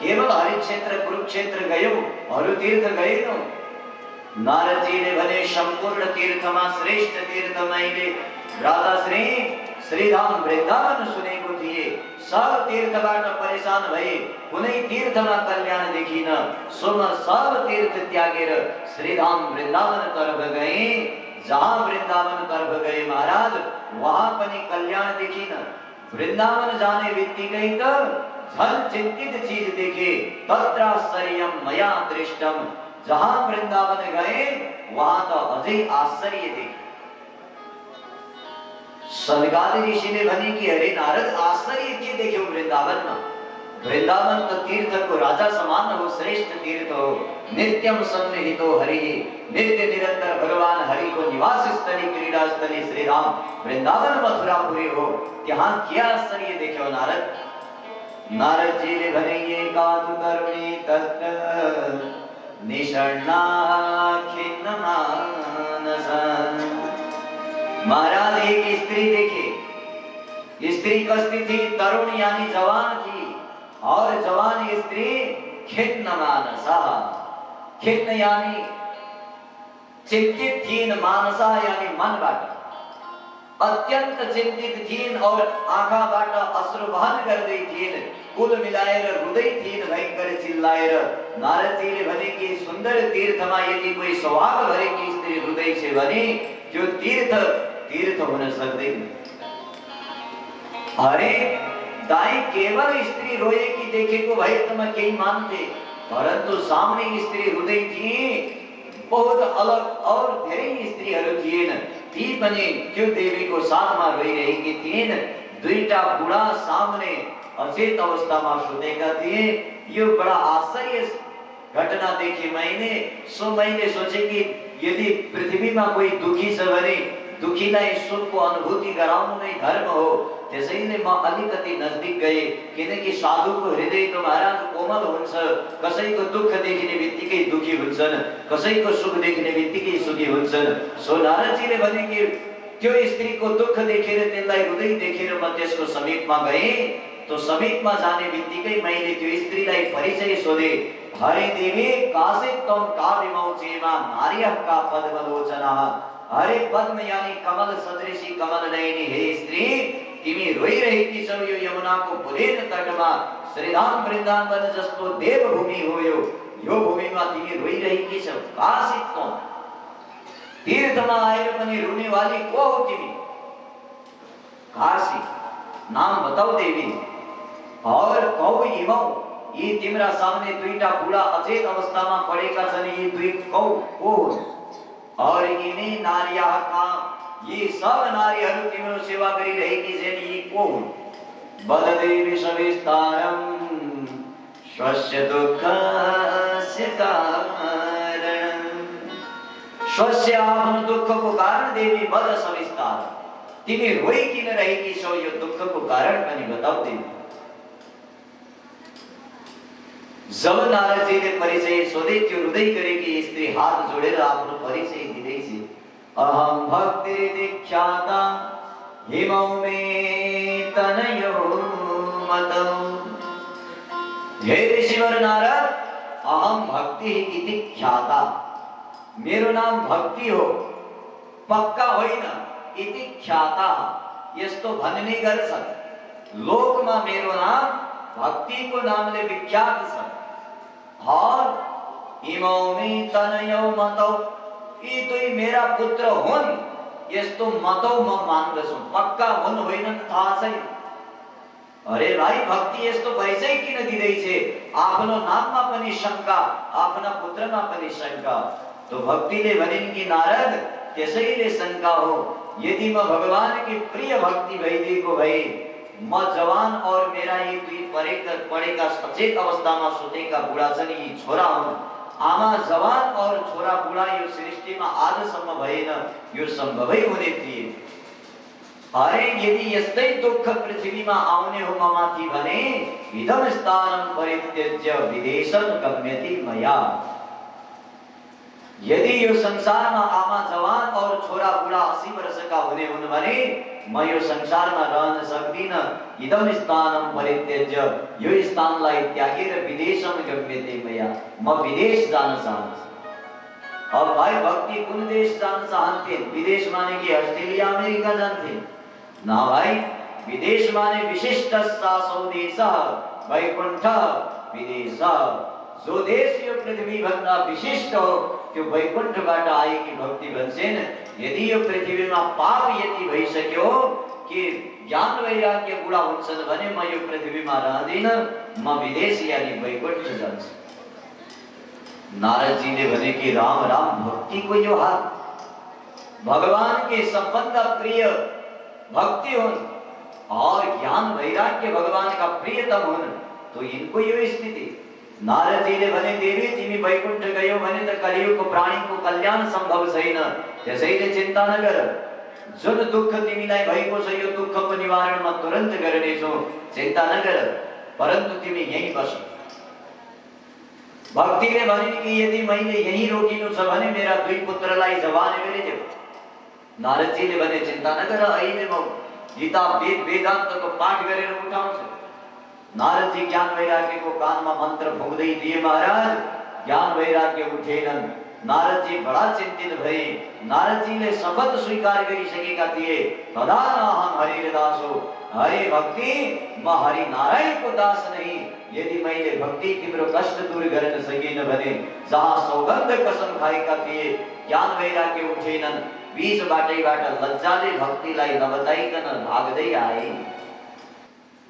केवल हरिक्षेत्र कुरुक्षेत्र गयो, अरू तीर्थ गएनौ? नारदजीले भने सम्पूर्ण तीर्थमा श्रेष्ठ तीर्थ मैले भ्राताश्री श्रीधाम वृन्दावन सुनेको थिए। सब तीर्थबाट परेशान भए, कुनै तीर्थमा कल्याण देखिन। सो म सब तीर्थ त्यागेर श्रीधाम वृन्दावन तर्फ गए। जहाँ वृन्दावन तर्फ गए महाराज, वहाँ पनि कल्याण देखिन। वृन्दावन जाने बित्तिकै त झन् चिन्तित चीज देखे। तत्राश्चर्यम मया दृष्टम, जहाँ वृन्दावन गए वहाँ त अझै आश्चर्य देखे। सनकादि ऋषिले भने कि हरे नारद आश्चर्य के देख्यौ वृन्दावनमा? वृन्दावन तो तीर्थ को राजा समान हो, श्रेष्ठ तीर्थ हो। नित्यम सन्निहितो हरि, नित्य निरंतर भगवान हरि को निवास स्थली क्रीड़ा स्थली श्री राम वृंदावन मथुरापुरी हो। यहाँ क्या आश्चर्य देख्यौ नारद? नारद जी ने भने ये कातु तरुणी तत्र निषण्णा खिन्न मानस। महाराज एक स्त्री देखे। स्त्री कस्ती थी? तरुण यानी जवान थी, और जवान स्त्री खिन्न मानसा। खिन्न यानी चिंतित थीन, मानसा यानी मन बाट अत्यंत चिंतित थीन और आँखा बाट अश्रु बहन गर्दै थिइन्। कुल मिलाएर रुँदै थिइन्, भयंकर चिल्लाएर। नारदजीले भने कि सुन्दर तीर्थमा यदि कोही सौभाग्य भएकी स्त्री रुँदै छ भने त्यो तीर्थ हुन सक्दैन। अरे दाई केवल स्त्री रोएकी देखेको भए त म केही मान्थे, परन्तु सामने स्त्री रुँदै थिए। बहुत अलग और धेरै स्त्रीहरू थिएन, ती पनि त्यो देवीको साथमा रोइरहेकी थिइन्। दुईटा बुढा सामने अचेत अवस्थामा सुतेका थिए। यो बडा आश्चर्य घटना देखे मैंने। सो मैले सोचे कि यदि पृथ्वीमा कोही दुखी छ भने दुखीलाई सुखको अनुभूति गराउनु नै धर्म हो। त्यसैले म अलिकति नजदीक गए, किनकि साधुको हृदय त महाराज कोमल हुन्छ। कसैको दुःख देखिने बित्तिकै दुखी हुन्छन्, कसैको सुख देखिने बित्तिकै सुखी हुन्छन्। सो नारदजीले भने कि त्यो स्त्रीको दुःख देखेर, त्यसलाई रुँदै देखेर म त्यसको समीपमा गए। तो समीपमा जाने बित्तिकै मैले त्यो स्त्रीलाई परिचय सोधे। हरे देवी कासित त्वं काव्यमौचेमा नार्यः का पद्मलोचना। हरे पद्म यानी कमल सदृशी कमल नयनी हे स्त्री, तिमी रोइरहेकी छौ यो यमुनाको पुलेन तटमा। श्रीधाम वृन्दावन जस्तो देवभूमि हो यो भूमिमा तिमी रोइरहेकी छौ। कासित त्वं, तीर्थमा आएर पनि रुने वाली को हो तिमी? काशी, नाम बताऊ देवी। और कौ इमौ, यी तिम्रा सामने दुईटा बुढा अचेत अवस्थामा परेका छन्, यी दुई कौ को हुन्? और यिनी नार्यः का, यी सब नारीहरू तिम्रो सेवा गरिरहेकी छन्, यी को हुन्? वद देवी सविस्तारम् स्वस्य दुःखस्य कारणं स्वस्य आफ्नो दुःखको कारण देवी बद सविस्तार तिमी रोइ किन रहेकी छौ यो दुःखको कारण पनि बताऊ देवी। जब नारदजीले परिचय सोधे त्यो रुँदै गरेकी स्त्री हात जोडेर आफ्नो परिचय दिँदै छे। अहम भक्ति दीक्षाता हिमौ मे तनयो मतौ। हे ऋषिवर नारद, अहम भक्ति इति ख्याता, मेरो नाम भक्ति हो, पक्का होइन, इति ख्याता यस्तो भन्ने गर्छन्। लोकमा मेरो नाम भक्ति को नामले विख्यात छ। और इमौ मे तनयौ मतौ, यी दुई मेरा पुत्र हुन् यस्तो मतौ म मान्दछु, पक्का हुन् होइनन् थाहा छैन। अरे भाइ, भक्ति यस्तो परिचय किन दिँदैछे? आफ्नो नाममा पनि शंका, आफ्ना पुत्रमा पनि शंका। तो भक्तिले भनिन् कि नारद, त्यसैले शंका हो, यदि म भगवान की प्रिय भक्ति भइदिएको भए म जवान और मेरा ये दुई पढेका सचेत अवस्थामा सुतेका बुढा छन्, यी छोरा हुन्। आमा जवान और छोरा बुढा यो सृष्टिमा आजसम्म भएन, यो सम्भवै हुने थिएन। अरे यदि यस्तै दुःख पृथ्वीमा आउने हो ममाथि भने इदं स्थानं परित्यज्य विदेशं गम्यति मया। यदि यो संसारमा आमा जवान और छोरा बुढा 80 वर्षका हुने हुन् भने म यो संसारमा रहन सक्दिन। इदं स्थानं परित्यज्य, यो स्थानलाई त्यागेर विदेशं गम्यते मया, म विदेश जान चाहन्छु। अब भाइ, भक्ति कुन देश जान चाहन्थे? विदेश माने कि अस्ट्रेलिया अमेरिका जान्थे? ना भाइ, विदेश माने विशिष्ट शासौ देश वैकुण्ठ विदेश। जो देश यो पृथ्वी भन्दा विशिष्ट हो त्यो वैकुण्ठबाट आएकी भक्ति भन्छन्। यदि यो पृथ्वीमा पाप यति भइसक्यो कि ज्ञान वैराग्य बुढा हुन्छन् भने म यो पृथ्वीमा रहदिन, म विदेश यानी वैकुण्ठ जान्छु। नारदजीले भने कि राम राम, भक्ति को यो हाल, भगवान के सबभन्दा प्रिय भक्ति हुन् और ज्ञान वैराग्य भगवान का प्रियतम हुन्, तो इनको यो स्थिति। नारदजीले भने देवी, तिमी वैकुण्ठ गयौ भने त कलियुगको प्राणीको कल्याण सम्भव छैन, त्यसैले चिन्ता नगर। जुन दुःख तिमीलाई भएको छ यो दुःखको निवारण म तुरन्त गर्नेछु, चिन्ता नगर, परन्तु तिमी यही बस। भक्तिले भनिन् कि यदि मैले यही रोकिनु छ भने मेरा दुई पुत्रलाई जवान गरिदेऊ। नारदजीले भने चिन्ता नगर, अहिले म गीता वेद वेदान्तको पाठ गरेर उठाउँछु। नारदजी ज्ञान वैराग्य को कान में मंत्र फुक्दै दिए महाराज, ज्ञान वैराग्य उठेनन्। नारदजी बड़ा चिंतित भए। नारदजीले शपथ स्वीकार गरिसकेका थिए, तदा अहम हरिर दासो, हरे भक्ति म हरि नारायण को दास नहीं। यदि मैले भक्ति तिम्रो कष्ट दूर गर्न सकिन भने, जहाँ सौगन्ध कसम खाएका थिए ज्ञान वैराग्य उठेनन्, बीच बाटैबाट लज्जाले भक्तिलाई नबताइकन भाग्दै आए।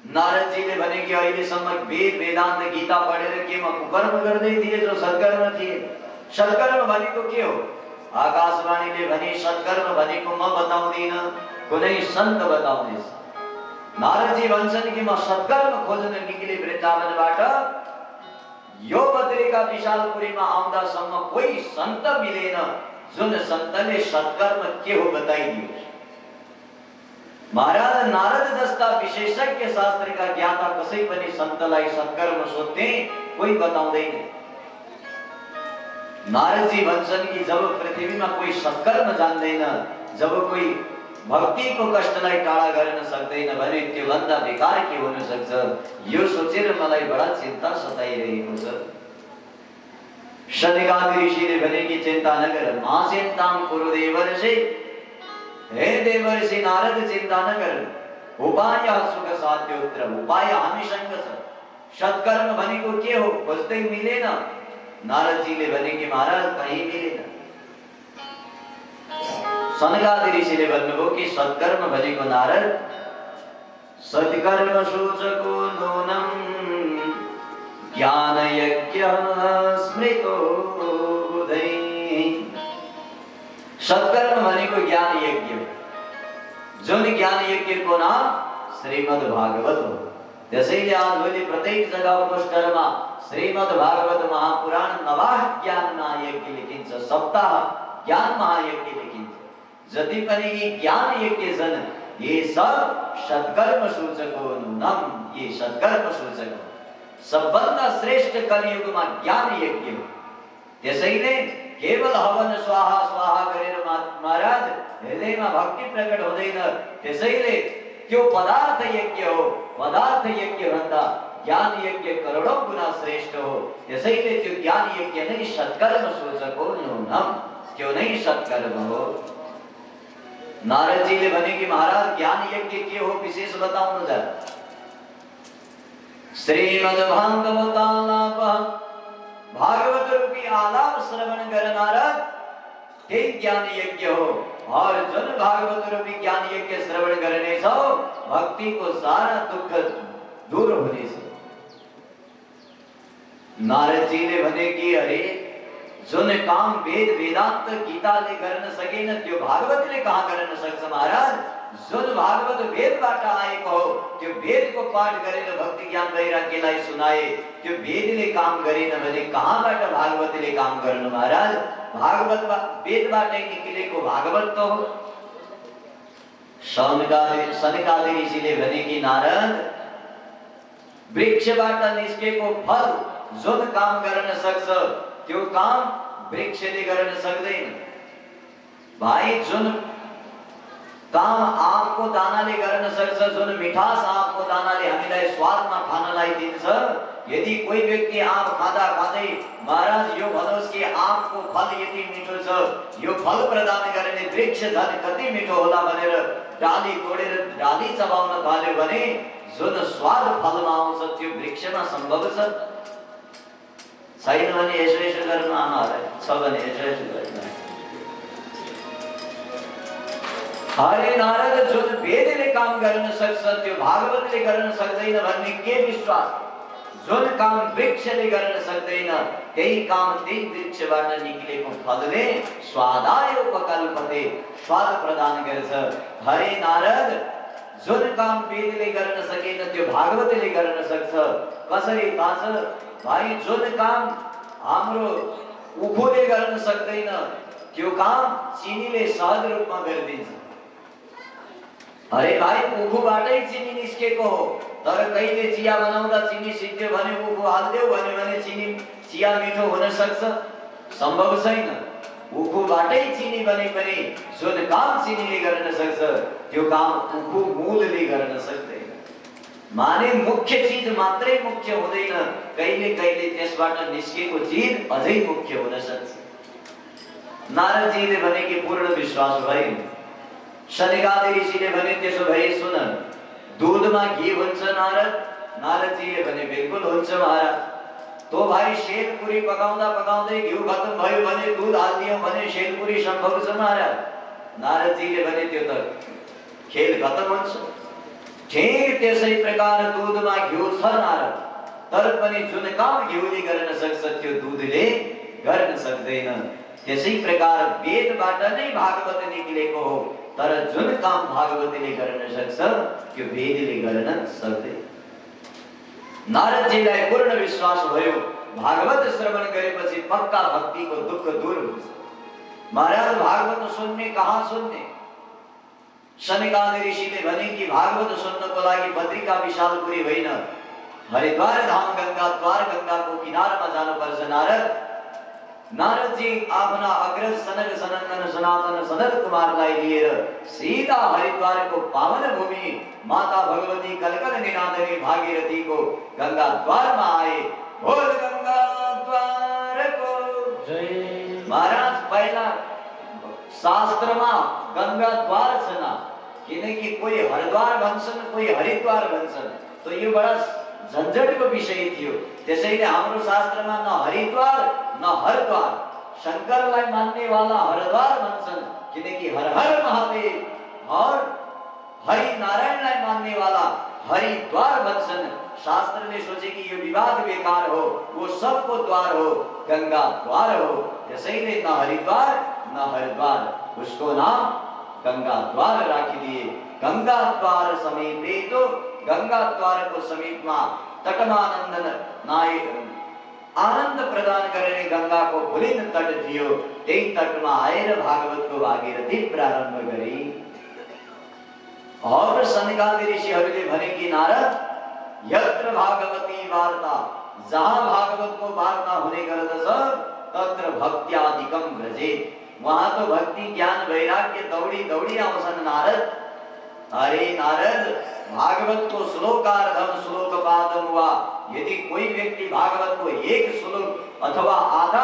नारदजीले भने कि अहिलेसम्म वेद वेदान्त गीता पढेर के म कुकर्म गर्दै थिए जो सत्कर्म थिए? सत्कर्म भनेको के हो? आकाशवाणीले भने सत्कर्म भनेको म बताउँदिन, कुनै सन्त बताउनेछ। नारदजी भन्छन् कि म सत्कर्म खोज्न निक्ले वृन्दावनबाट, यो बद्रीका विशालपुरीमा आउँदासम्म कोही सन्त मिलेन जुन सन्तले सत्कर्म के हो बताइदियोस्। महाराज, नारद जस्ता विशेषज्ञ शास्त्रका ज्ञाता कसै पनि सन्तलाई सत्कर्म सोध्ने कोही बताउँदैन। नारदजी भन्छन् कि जब पृथ्वीमा कोही सत्कर्म जान्दैन, जब कोही भक्तिको कष्टलाई टाढा गर्न सक्दैन भने त्यो भन्दा बेकार के हुन सक्छ? यो सोचेर मलाई बडा चिन्ता सताइरहेको छ। शनिकादि ऋषिले भने कि चिन्ता नगर, मा चिन्ताम कुरु देवर्षि। हे देवर्षि नारद, चिन्ता नगर, उपाय सुख साध्योत्र, उपाय हामीसँग छ। सत्कर्म भनेको के हो खोज्दै मिलेन। नारदजीले भने कि महाराज कहीं मिलेन। शनकादि ऋषिले भन्नुभयो कि सत्कर्म भनेको नारद, सत्कर्म सूचको नूनम ज्ञान यज्ञ स्मृतो बुधै। सत्कर्म भनेको ज्ञान यज्ञ, जुन ज्ञान यज्ञ को नाम श्रीमद् भागवत हो। त्यसैले आज भोलि प्रत्येक जग्गा पोस्टरमा श्रीमद् भागवत महापुराण नवाह ज्ञान महायज्ञ लेखिन्छ, सप्ताह ज्ञान महायज्ञ लेखिन्छ। जति पनि यी ज्ञान यज्ञ छन् ये सब सत्कर्म सूचक हो, नम ये सत्कर्म सूचक हो। सबभन्दा श्रेष्ठ कलियुगमा ज्ञान यज्ञ हो। त्यसैले केवल हवन स्वाहा स्वाहा गरेर महाराज हृदयमा भक्ति प्रकट हुँदैन। त्यसैले त्यो पदार्थ यज्ञ हो। पदार्थ यज्ञ भन्दा ज्ञान यज्ञ करोडौं गुना श्रेष्ठ हो। त्यसैले त्यो ज्ञान यज्ञ नै सत्कर्म सूचक हो, न्यूनम त्यो नै सत्कर्म हो। नारदजीले भने कि महाराज ज्ञान यज्ञ के हो विशेष बताउनु जरा। श्रीमद् भागवतालाप भागवत रूपी आलाप श्रवण गर नारद, त्यही ज्ञान यज्ञ हो। और जुन भागवत रूपी ज्ञान यज्ञ श्रवण गर्ने छौ भक्ति को सारा दुख दूर हुनेछ। नारदजीले भने कि अरे जुन काम वेद वेदांत गीताले गर्न सकेन त्यो भागवतले कहाँ गर्न सक्छ महाराज। जुन भागवत वेदबाट आएको हो त्यो वेदको पाठ गरेर भक्ति ज्ञान वैराग्यलाई सुनाए, त्यो वेदले काम गरेन भने कहाँबाट भागवतले काम गर्नु महाराज। भागवत वेदबाटै निक्लेको भागवत त हो। सनकादि ऋषिले भने कि नारद वृक्षबाट निस्केको फल जुन काम गर्न सक्छ त्यो काम वृक्षले गर्न सक्दैन। भाइ जुन काम आँपको दानाले गर्न सक्छ, जुन मिठास आँपको दानाले हामीलाई स्वादमा खानलाई दिन्छ, यदि कोही व्यक्ति आँप खाँदा खाँदै महाराज यो भनोस् कि आँपको फल यति मिठो छ, यो फल प्रदान गर्ने वृक्ष झन् कति मिठो होला भनेर डाली तोडेर डाली चबाउन थाल्यो भने जुन स्वाद फलमा आउँछ त्यो वृक्षमा सम्भव छ। छैन भने यसो यसो गर्नु आमाहरूलाई, छ भने यसो यसो गर्नु। हरे नारद जुन वेदले काम गर्न सक्छ त्यो भागवतले गर्न सक्दैन भन्ने के विश्वास। जुन काम वृक्षले गर्न सक्दैन त्यही काम त्यही वृक्षबाट निक्लेको फलले स्वादाय उपकल्पते, स्वाद प्रदान गर्छ। हरे नारद जुन काम वेदले गर्न सकेन त्यो भागवतले गर्न सक्छ। कसरी थाहा छ भाइ, जुन काम हाम्रो उखुले गर्न सक्दैन त्यो काम चिनीले सहज रूपमा गरिदिन्छ। अरे भाइ उखुबाटै चिनी निस्केको हो, तर कहिले चिया बनाउँदा चिनी सिद्ध्यो भने उखु हाल्दियो भने चिनी चिया मिठो हुन सक्छ? सम्भव छैन। उखुबाटै चिनी बने पनि जुन काम चिनीले गर्न सक्छ त्यो काम उखु मूलले गर्न सक्दैन। माने मुख्य चीज मात्रै मुख्य हुँदैन, कहिले कहिले त्यसबाट निस्केको चीज अझै मुख्य हुन सक्छ। नारदजीले भने कि पूर्ण विश्वास भएन। सनकादि ऋषिले भने त्यसो भए सुन, दूधमा घी हुन्छ नारद? नारदजीले भने बिल्कुल हुन्छ महाराज। तो भाइ सेलपुरी पकाउँदा पकाउँदै घिउ खत्म भयो भने दूध हाल्दियौ भने सेलपुरी सम्भव छ महाराज। नारदजीले भने त्यो त खेल खत्म हुन्छ। ठीक त्यसै प्रकार दूधमा घिउ छ नारद, तर पनि जुन काम घिउले गर्न सक्छ त्यो दूधले गर्न सक्दैन। त्यसै प्रकार वेदबाट नै भागवत निक्लेको हो, तर जुन काम भागवतले गर्न सक्छ त्यो वेदले गर्न सक्दैन। नारदजीलाई पूर्ण विश्वास भयो भागवत श्रवण गरेपछि पक्का भक्तिको दुःख दूर हुन्छ। महाराज भागवत सुन्ने कहाँ सुन्ने? सनकादि ऋषिले भने कि भागवत सुन्नको लागि बद्रिका विशालपुरी होइन, हरिद्वार धाम गंगा द्वार गंगाको किनारमा जानुपर्छ नारद। नारदजी आफ्ना अग्रज सनक सनंदन सनातन सनत कुमारलाई लिएर सीधा हरिद्वारको पावन भूमि माता भगवती कलकल निनादनी भागीरथीको गंगा द्वारमा आए। बोल गंगा द्वारको जय। महाराज पहिला शास्त्रमा गंगा द्वार छ ना, किनकि कोही हरिद्वार भन्छन् कोही हरिद्वार भन्छन्, तो यो बडा झन्झटको विषय थियो। त्यसैले हाम्रो शास्त्रमा न हरिद्वार न हरद्वार, शंकरलाई मान्ने वाला हरद्वार भन्छन् किनकि हर हर महादेव, और हरि नारायणलाई मान्ने वाला हरिद्वार भन्छन्। शास्त्रले सोचे कि यो विवाद बेकार हो, वो सबको द्वार हो, गंगा द्वार हो। त्यसैले न हरिद्वार न हरिद्वार, उसको नाम गंगा द्वार राखिदिए। गंगा द्वार समीपे तो गंगा द्वारको समीपमा तटमा आनन्द प्रदान गर्ने गंगाको भुलिन तट थियो। त्यही तटमा आएर भागवतको भागीरथी प्रारम्भ गरी। और सनकादि ऋषिहरूले भने कि नारद, यत्र भागवती वार्ता, जहाँ भागवतको वार्ता हुने गर्दछ तत्र भक्त्यादिकम व्रजेत, वहाँ तो भक्ति ज्ञान वैराग्य दौडी दौडी आउँछन् नारद। अरे नारद, भागवत को श्लोकार्धम श्लोकपादम हुआ, यदि कोई व्यक्ति भागवत को एक श्लोक अथवा आधा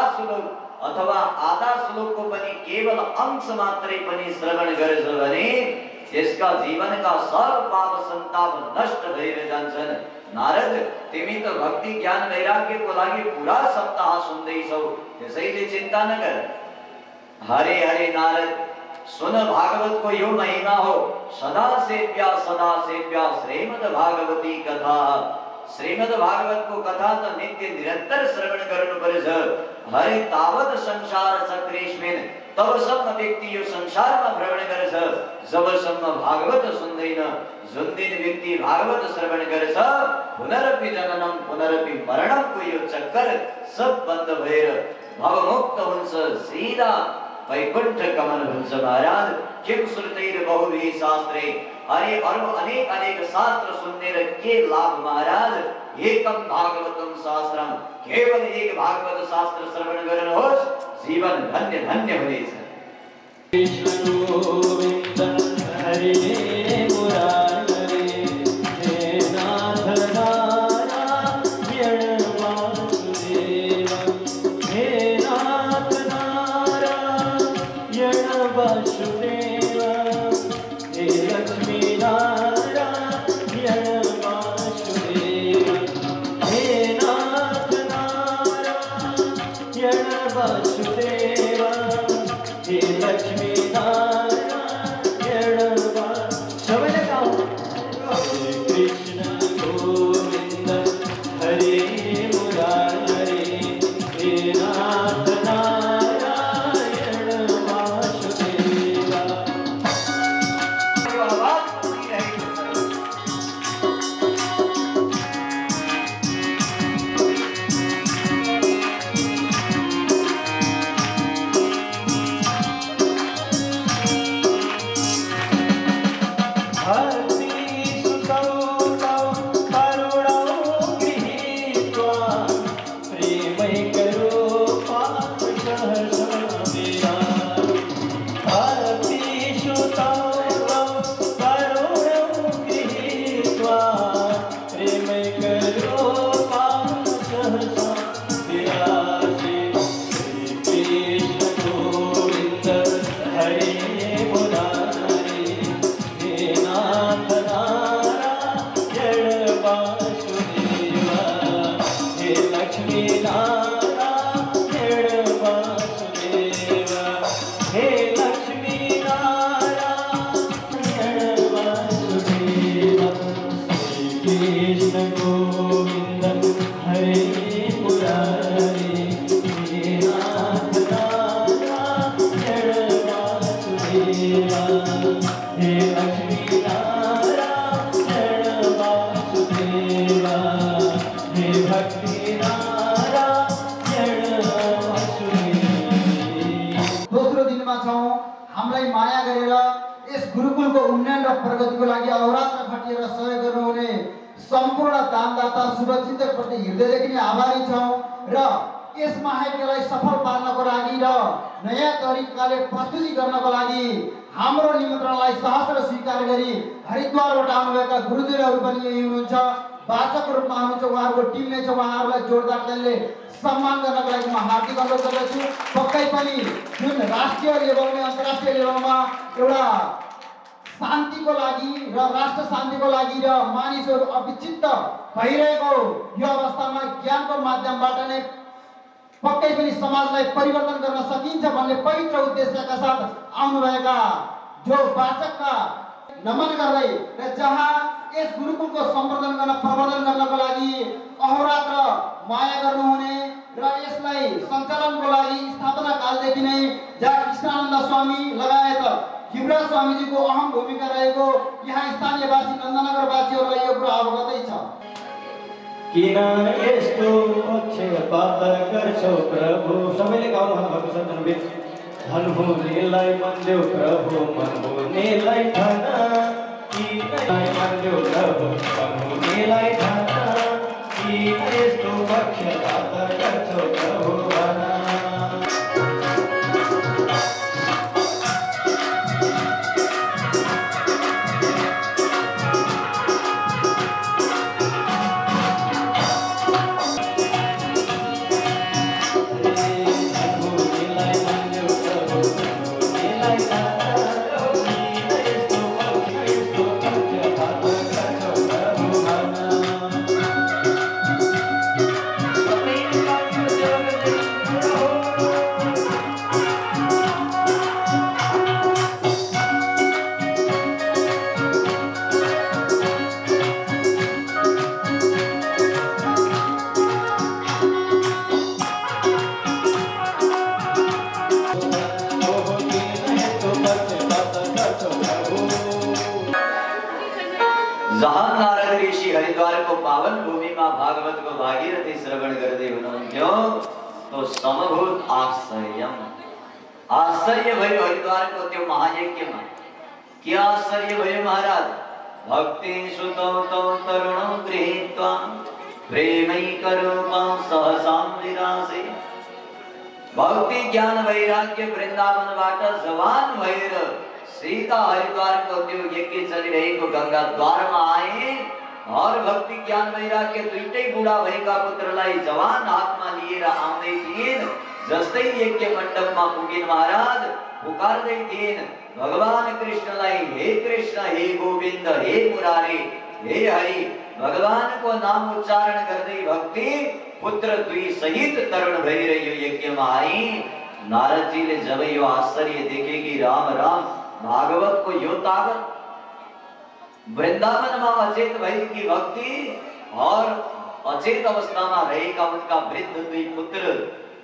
श्लोक को पनि केवल अंश मात्रै पनि श्रवण गर्छ भने त्यसका जीवनका सब पाप सन्ताप नष्ट भएर जान्छन्। नारद, तिमी त भक्ति ज्ञान वैराग्यको लागि पूरा सप्ताह सुन्दैछौ, त्यसैले चिन्ता नगर। हरे हरे नारद, सुन भागवत को यो महिमा हो। सदा सेव्या श्रीमद् भागवती कथा। श्रीमद् भागवत को कथा तो नित्य निरंतर श्रवण गर्नुपर्छ। हरे तावत संसार चक्रेस्मिन्, तबसम्म व्यक्ति यो संसारमा भ्रमण गर्छ जबसम्म भागवत सुन्दैन। जुन दिन व्यक्ति भागवत श्रवण गर्छ पुनरपि जननम पुनरपि मरणम को यो चक्कर सब बन्द भएर भवमुक्त हुन्छ, सीधा वैकुंठ गमन हुन्छ। महाराज, किम श्रुतैर बहुभिः शास्त्रे, अरे अरु अनेक अनेक शास्त्र सुन्ने र के लाभ महाराज। एकम भागवतम शास्त्रम, केवल एक भागवत शास्त्र श्रवण गर्नुहोस्, जीवन धन्य धन्य हुनेछ।
कृष्ण गोविंद हरे मुरारे, हे नाथ नारायण वासुदेव, हे नाथ नारायण वासुदेव, हे लक्ष्मी नारायण वासुदेव, हे नाथ नारायण वासुदेव, हे लक्ष्मी नारायण सबैले गाउँ। हरे कृष्ण गोविंद हरे मुरारे, हे नाथ नारायण वासुदेव।
यो आवाज सुनिरहेको
भक्ति सुतौ तौ करुणौ गृहीत्वा, प्रेमैकरो पाठ सहसा। भक्ति सुतौ तौ करुणौ गृहीत्वा, प्रेमैकरो पाठ सहसा। श्री कृष्ण गोविंद हरे मुरारे, हे नाथ नारायण वासुदेव, हे लक्ष्मी नारायण वासुदेव, हे लक्ष्मी नारायण वासुदेव। श्री कृष्ण गोविंद हरे मुरारे, हे नाथ नारायण वासुदेव, हे लक्ष्मी नारायण वासुदेव, हे भक्ति नारायण वासुदेव।
दोस्रो दिनमा छौं। हामीलाई माया गरेर यस गुरुकुलको उन्नयन र प्रगतिको लागि अहोरात्र खटिएर सहयोग गर्नुहुने सम्पूर्ण दानदाता शुभचिन्तकप्रति हृदयदेखि नै आभारी छौं र यस महायज्ञलाई सफल पार्नको लागि र नयाँ तरिकाले प्रस्तुति गर्नको लागि हाम्रो निमन्त्रणलाई सहर्ष स्वीकार गरी हरिद्वारबाट आउनुभएका गुरुजनहरू पनि यही हुनुहुन्छ। वाचकको रूपमा हुनुहुन्छ, उहाँहरूको टिम नै छ। उहाँहरूलाई जोरदार तालीले सम्मान गर्नको लागि म हार्दिक अनुरोध गर्दछु। पक्कै पनि जुन राष्ट्रिय लेभलमा अन्तर्राष्ट्रिय लेभलमा एउटा शान्तिको लागि र राष्ट्र शान्तिको लागि र मानिसहरू अविचित्त भइरहेको यो अवस्थामा ज्ञानको माध्यमबाट नै पक्कै पनि समाजलाई परिवर्तन गर्न सकिन्छ भन्ने पवित्र उद्देश्यका साथ आउनुभएका जो वाचकका नमन गर्दै र जहाँ यस गुरुकुलको सम्वर्धन गर्न प्रवर्धन गर्नको लागि अहोरात्र माया गर्नुहुने र यसलाई सञ्चालनको लागि स्थापना कालदेखि नै जहाँ कृष्णानन्द स्वामी लगायत शिवराज स्वामीजीको अहम भूमिका रहेको यहाँ स्थानीयवासी नन्दनगरवासीहरूलाई यो कुरा अवगतै छ।
किन यस्तो पक्षपात गर्छौ प्रभु? सबैले गाउनु भएको छ जनबित। धन हुनेलाई मान्देऊ प्रभु, मन हुनेलाई धन। किन मान्देऊ प्रभु, मन हुनेलाई धन। किन यस्तो पक्षपात गर्छौ प्रभु भन।
जहाँ नारद ऋषि हरिद्वार को पावन भूमि में भागवत को भागीरथी श्रवण करते हुनुहुन्थ्यो तो समभूत आश्चर्य भयो हरिद्वार को त्यो महायज्ञमा। के आश्चर्य भयो महाराज? भक्ति सुतौ तौ तरुणौ गृहीत्वा प्रेमैकरूपं सहसां विरासे। भक्ति ज्ञान वैराग्य वृंदावनबाट जवान भएर सीता हरिद्वार को त्यो यज्ञ चलिरहेको गंगा द्वारमा आए और भक्ति ज्ञान वैराग्य दुईटै बुढा भएका पुत्रलाई जवान हातमा लिएर आउँदै थिइन्। जस्तै यज्ञ मण्डपमा पुगिन् महाराज पुकार्दै थिइन् भगवान कृष्णलाई, हे कृष्ण, हे गोविन्द, हे मुरारी, हे हरि। भगवानको नाम उच्चारण गर्दै भक्ति पुत्र दुई सहित तरुण भएर यो यज्ञमा आई। नारदजीले जब यो आश्चर्य देखे कि राम राम, भागवत को यो ताकत, वृंदावन में अचेत भएकी भक्ति और अचेत अवस्था में रहेका उनका वृद्ध दुई पुत्र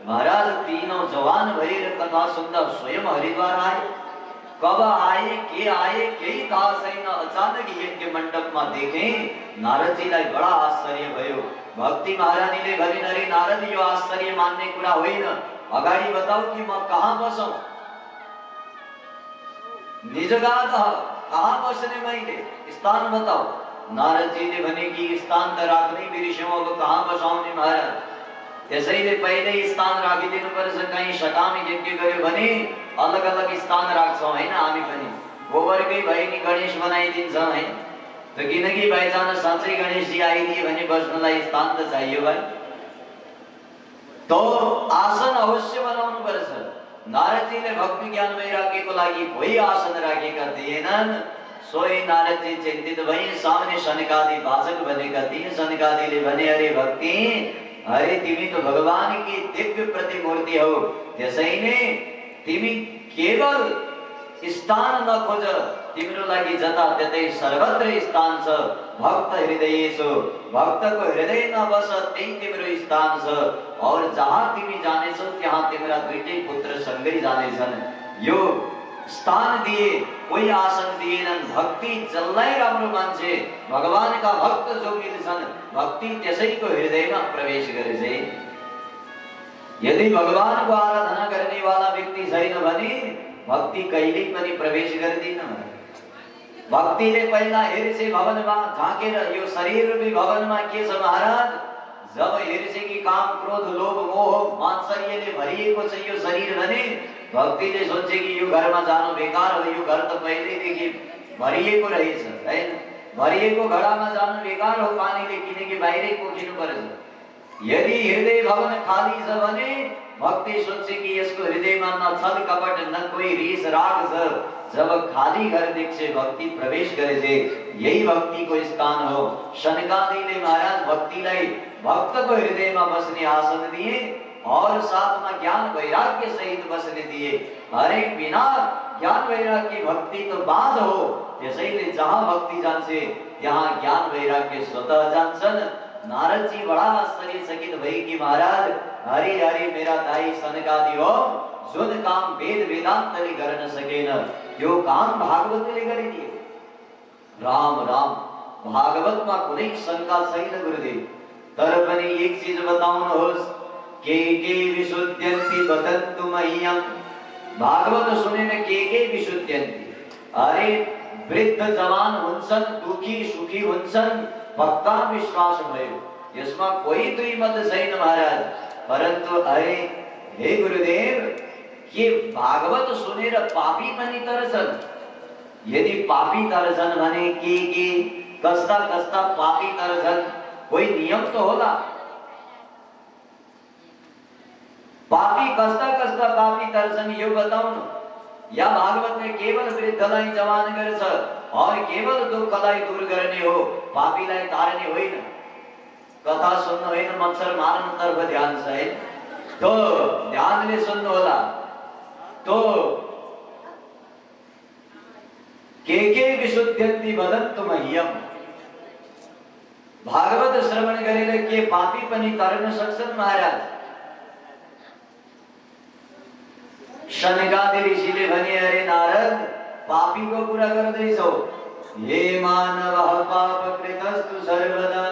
महाराज तीनों जवान भएर कथा सुन्दा स्वयं हरिद्वार आए। कब आए, के आए, केही थाहा छैन। अचानक यज्ञ मण्डप में देखे नारदजीलाई बड़ा आश्चर्य भयो। भक्ति महारानीले भनिन्, अरे नारद, यो आश्चर्य मान्ने कुरा होइन, अगाडि बताऊ कि म कहाँ बसौं? निजगात कहाँ बस्ने मैले, स्थान बताओ। नारद जी ने भने कि स्थान त राख्नै बिर्स्यौं, अब कहाँ बसाउने महाराज? त्यसैले पहिले स्थान राखिदिनु पर्छ। कहीँ सकामी यज्ञ गर्यो भने अलग अलग स्थान राख्छौं हैन। हामी पनि गोबरकै भए नि गणेश बनाइदिन्छौं हैन। त किनकि बाइचान्स साँच्चै गणेश जी आइदिए भने बस्नलाई स्थान त चाहियो भाइ। तो आसन अवश्य बनाउनु पर्छ। नारद जी ने भक्ति ज्ञान वैराग्य को लागि कोही आसन राखेका थिएनन्। सोही नारद जी चिन्तित भए। सामने सनकादि वाचक बनेका थिए। सनकादिले भने, अरे भक्ति, अरे तिमी तो भगवान की दिव्य प्रतिमूर्ति हो, त्यसैले तिमी केवल स्थान नखोज, तिम्रो लागि जता त्यतै सर्वत्र स्थान छ। भक्त हृदयेषु, भक्तको हृदयमा बस, त्यही तिम्रो स्थान छ। और जहाँ तिमी जानेछौ त्यहाँ तिम्रा दुईटै पुत्र सँगै जानेछन्। यो स्थान दिए, कोही आसन दिएनन्। भक्ति जसलाई राम्रो मान्छे, भगवानका भक्त जो मिल्छन्, भक्ति त्यसैको हृदयमा प्रवेश गरेछे। यदि भगवानको आराधना गर्ने वाला व्यक्ति छैन भने भक्ति कहिल्यै पनि प्रवेश गर्दैन। भक्तिले पहिला हेर्छे भवनमा झाँकेर, यो शरीर रूपी भवनमा के छ महाराज? जब हेर्छे कि काम क्रोध लोभ मोह मात्सर्यले भरिएको छ यो शरीर भने भक्तिले सोचे कि यो घरमा जानु बेकार हो, यो घर त पहिलेदेखि भरिएको रहेछ हैन। भरिएको घडामा जानु बेकार हो पानीले, किनकि बाहिरै पोखिनु पर्छ। यदि हृदय भवन खाली छ भने भक्ति सोचे कि यसको हृदयमा न छल कपट न कोही रिस राग छ। जब खाली घर देख्छे भक्ति प्रवेश गरेछे, यही भक्तिको स्थान हो। सनकादिले महाराज भक्तिलाई भक्तको हृदयमा बस्ने आसन दिए और साथ में ज्ञान वैराग्य सहित बस्ने दिए। अरे बिना ज्ञान वैराग्य भक्ति तो बाध हो, त्यसैले जहाँ भक्ति जान्छे त्यहाँ ज्ञान वैराग्य स्वतः जान्छन्। नारद जी बड़ा आश्चर्यचकित भए कि महाराज, हरि हरि मेरा दाई सनकादि हो, जुन काम वेद वेदान्तले गर्न सकेन यो काम भागवतले गरिदिए। राम राम भागवतमा कुनै शंका छैन गुरुदेव। तर पनि एक चीज बताउनुहोस्, के विशुद्ध्यन्ति वदन्तु मह्यम्। भागवत सुनेर के विशुद्ध्यन्ति? अरे वृद्ध जवान हुन्छन्, दुखी सुखी हुन्छन्, पक्का विश्वास भयो, यसमा कोही दुई मत छैन महाराज। परन्तु अरे हे गुरुदेव, के भागवत सुनेर पापी पनि तर्छन्? यदि पापी तर्छन् भने के कस्ता कस्ता पापी तर्छन्? कोही नियम तो होला। पापी कस्ता कस्ता पापी तर्छन् यो बताउनु। या भागवतले केवल वृद्धलाई जवान गर्छ और केवल दुःखलाई दूर गर्ने हो, पापीलाई तार्ने होइन। कथा सुन्नु होइन, मच्छर मार्नतर्फ ध्यान छ है, तो ध्यानले सुन्नु होला। तो के विशुद्ध्यन्ति वदन्तु मह्यम्। भागवत श्रवण गरेर के पापी पनि तर्न सक्छन् महाराज? शनकादि ऋषिले भने, अरे नारद, पापीको कुरा गर्दैछौ। हे मानवः पापकृतस्तु सर्वदा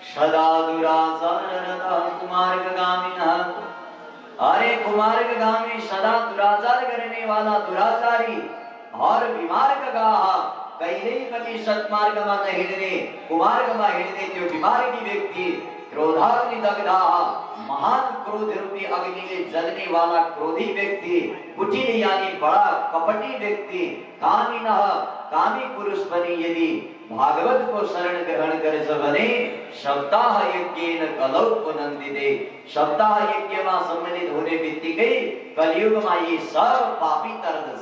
सदा दुराचाररतः कुमार्गगामिनः। अरे कुमार्गगामी सदा दुराचार करने वाला दुराचारी और विमार्गगाः कहिल्यै पनि सत्मार्गमा नहिँड्ने, कुमार्गमा हिँड्ने त्यो विमार्गी व्यक्ति, क्रोधाग्नि दग्धाः, महान क्रोध रूपी अग्निले जलने वाला क्रोधी व्यक्ति, कुटिल यानी बड़ा कपटी व्यक्ति, कामिनः कामी पुरुष पनि यदि भागवत को शरण ग्रहण गर्छ भने सप्ताह यज्ञेन कलौ पुनन्दिते। सप्ताह यज्ञमा सम्मिलित होने बित्तिकै कलियुगमा यी सब पापी तर्दछ।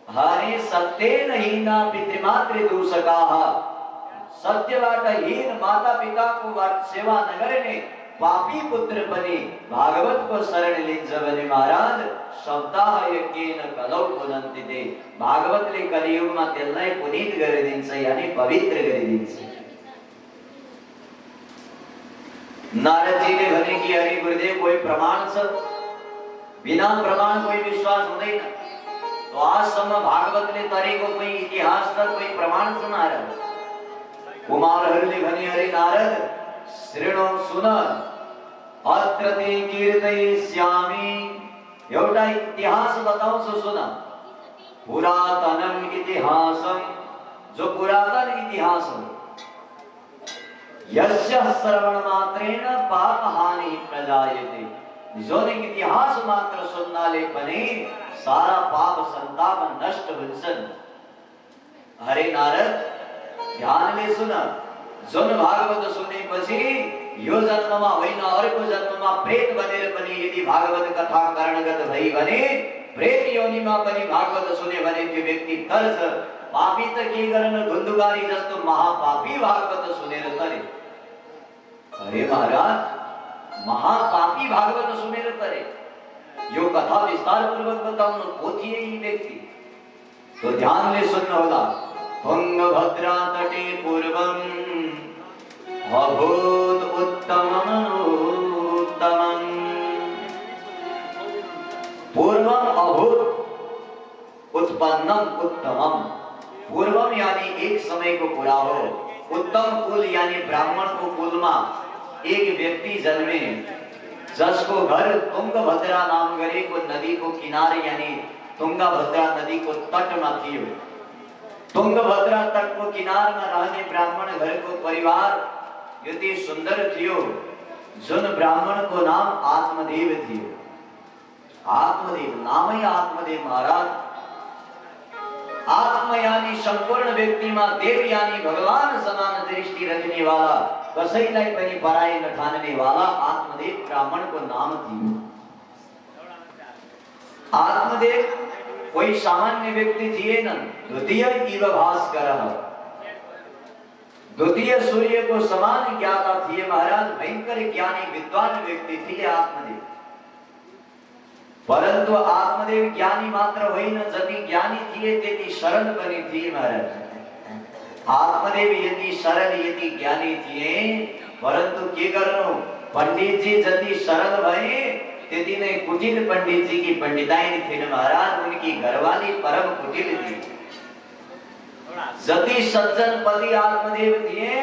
हरे सत्येन हीना पितृमातृ दूषकाः। सत्यबाट हीन माता पिताको सेवा नगर्ने पापी पुत्र पनि भागवत को शरण लिन्छ भने महाराज सप्ताह यज्ञेन कलौ पुनन्दिते। भागवतले कलियुगमा त्यसलाई पुनीत गरिदिन्छ, यानी पवित्र गरिदिन्छ। नारदजीले भने कि हरि गुरुदेव कोही प्रमाण छ? बिना प्रमाण कोही विश्वास हुँदैन। तो आजसम्म भागवतले तरेको कोही इतिहास छ, कोही प्रमाण छ नारद? कुमारहरूले भने, अरे नारद श्रेणो सुन, अत्र ते कीर्तयिष्यामि। एउटा इतिहास बताउँछु सुन। पुरातनम इतिहासम, जो पुरातन इतिहास हो, यस्य श्रवण मात्रेण पाप हानि प्रजायते। जुन इतिहास मात्र सुन्नाले पनि सारा पाप संताप नष्ट हुन्छन्। हरे नारद ध्यानले सुन, जुन भागवत सुनेपछि यो जन्ममा होइन अर्को जन्ममा प्रेत बनेर पनि यदि भागवत कथा कर्णगत भई भने, प्रेत योनिमा पनि भागवत सुने भने त्यो व्यक्ति तर्छ। पापी त के गर्न, धुन्धुकारी जस्तो महापापी भागवत सुनेर तरे। अरे महाराज, महापापी भागवत सुनेर तरे। यो कथा विस्तार पूर्वक बताउनु को थिए यी व्यक्ति? तो ध्यानले सुन्नु होला। तुंगभद्रा तटे पूर्वम अभूत उत्तमम् उत्तमम्। पूर्वम अभूत उत्पन्नम उत्तमम। पूर्वम यानी एक समय को पूरा हो, उत्तम कुल यानी ब्राह्मण को कुलमा एक व्यक्ति जन्मे जसको घर तुंगभद्रा नाम गरेको नदी को किनारे यानी तुंगभद्रा नदी को तट में थियो। तुंगभद्रा तट को किनारमा रहने ब्राह्मण घर को परिवार यति सुंदर थियो, जुन ब्राह्मण को नाम आत्मदेव थियो। आत्मदेव नामै आत्मदेव महाराज। आत्म यानी संपूर्ण व्यक्ति में, देव यानी भगवान समान दृष्टि रखने वाला, कसैलाई पनि पराई नठान्ने वाला आत्मदेव ब्राह्मण को नाम थियो। आत्मदेव कोई सामान्य व्यक्ति थिएनन्। द्वितीय इव भास्करः, द्वितीय सूर्य को समान ज्ञाता थिए महाराज। भयंकर ज्ञानी विद्वान व्यक्ति थिए आत्मदेव। परंतु आत्मदेव ज्ञानी मात्र होइन, जति ज्ञानी थिए त्यति सरल पनि थिए महाराज। आत्मदेव यति सरल यति ज्ञानी थिए, परंतु के गर्नु, पंडित जी जति सरल भए त्यति नै कुटिल पंडित जी की पंडिताई थिएन महाराज, उनकी घरवाली परम कुटिल थी। जति सज्जन पति आत्मदेव थिए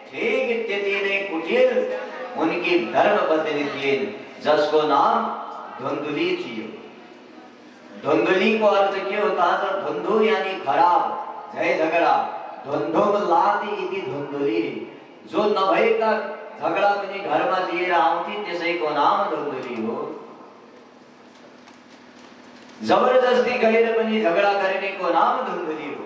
ठीक त्यति नै कुटिल उनकी धर्म पत्नी थिए, जसको नाम धुंधुली थियो। धुंधुली को अर्थ के होता है? धुंधु यानी खराब, जय झगड़ा। धुंधुम लाती इति धुंधुली, जो नभएका झगडा पनि घरमा लिएर आउँथे त्यसैको नाम धुंधुली हो। जबरदस्ती गएर पनि झगडा गर्नेको नाम धुंधुली हो।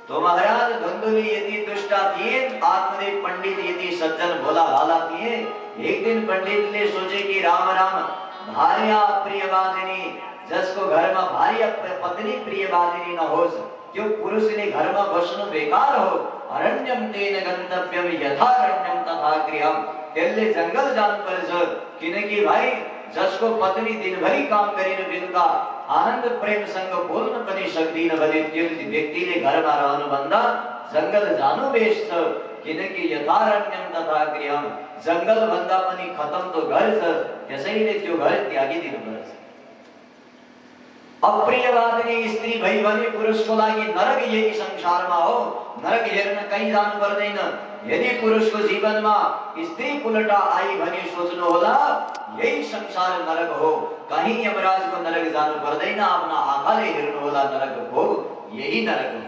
तो महाराज धुंधुली यदि दुष्टा थिए, आत्मदेव पंडित यदि सज्जन भोला भाला थिए। एक दिन पंडित ने सोचे कि राम राम, भार्या प्रियवादिनी, जसको घरमा भार्या पत्नी प्रियवादिनी न होस्, त्यो पुरुषले घरमा बस्नु बेकार हो। अरण्यम तेन गन्तव्यम यथारण्यम तथा गृहम, त्यसले जंगल जानुपर्छ, किनकि भाइ जसको पत्नी दिनभरि काम गरेर बेलुका आनन्द प्रेमसँग बोल्न पनि सक्दिन भने त्यो व्यक्तिले घरमा रहनुभन्दा जंगल जानु बेस छ, किनकि यथारण्यम तथा गृहम, जंगल भन्दा पनि खतम तो घर छ, त्यसैले त्यो घर त्यागिदिनुपर्छ। अप्रियवादिनी स्त्री भई भने पुरुषको लागि नरक यही संसारमा हो, नरक हेर्न कहीँ जानु पर्दैन। यदि पुरुषको जीवनमा स्त्री पुलटा आई भने सोच्नु होला यही संसार नरक हो, कहीं यमराजको नरक जानु पर्दैन, आफ्ना आँखाले हेर्नु होला नरक हो, यही नरक हो।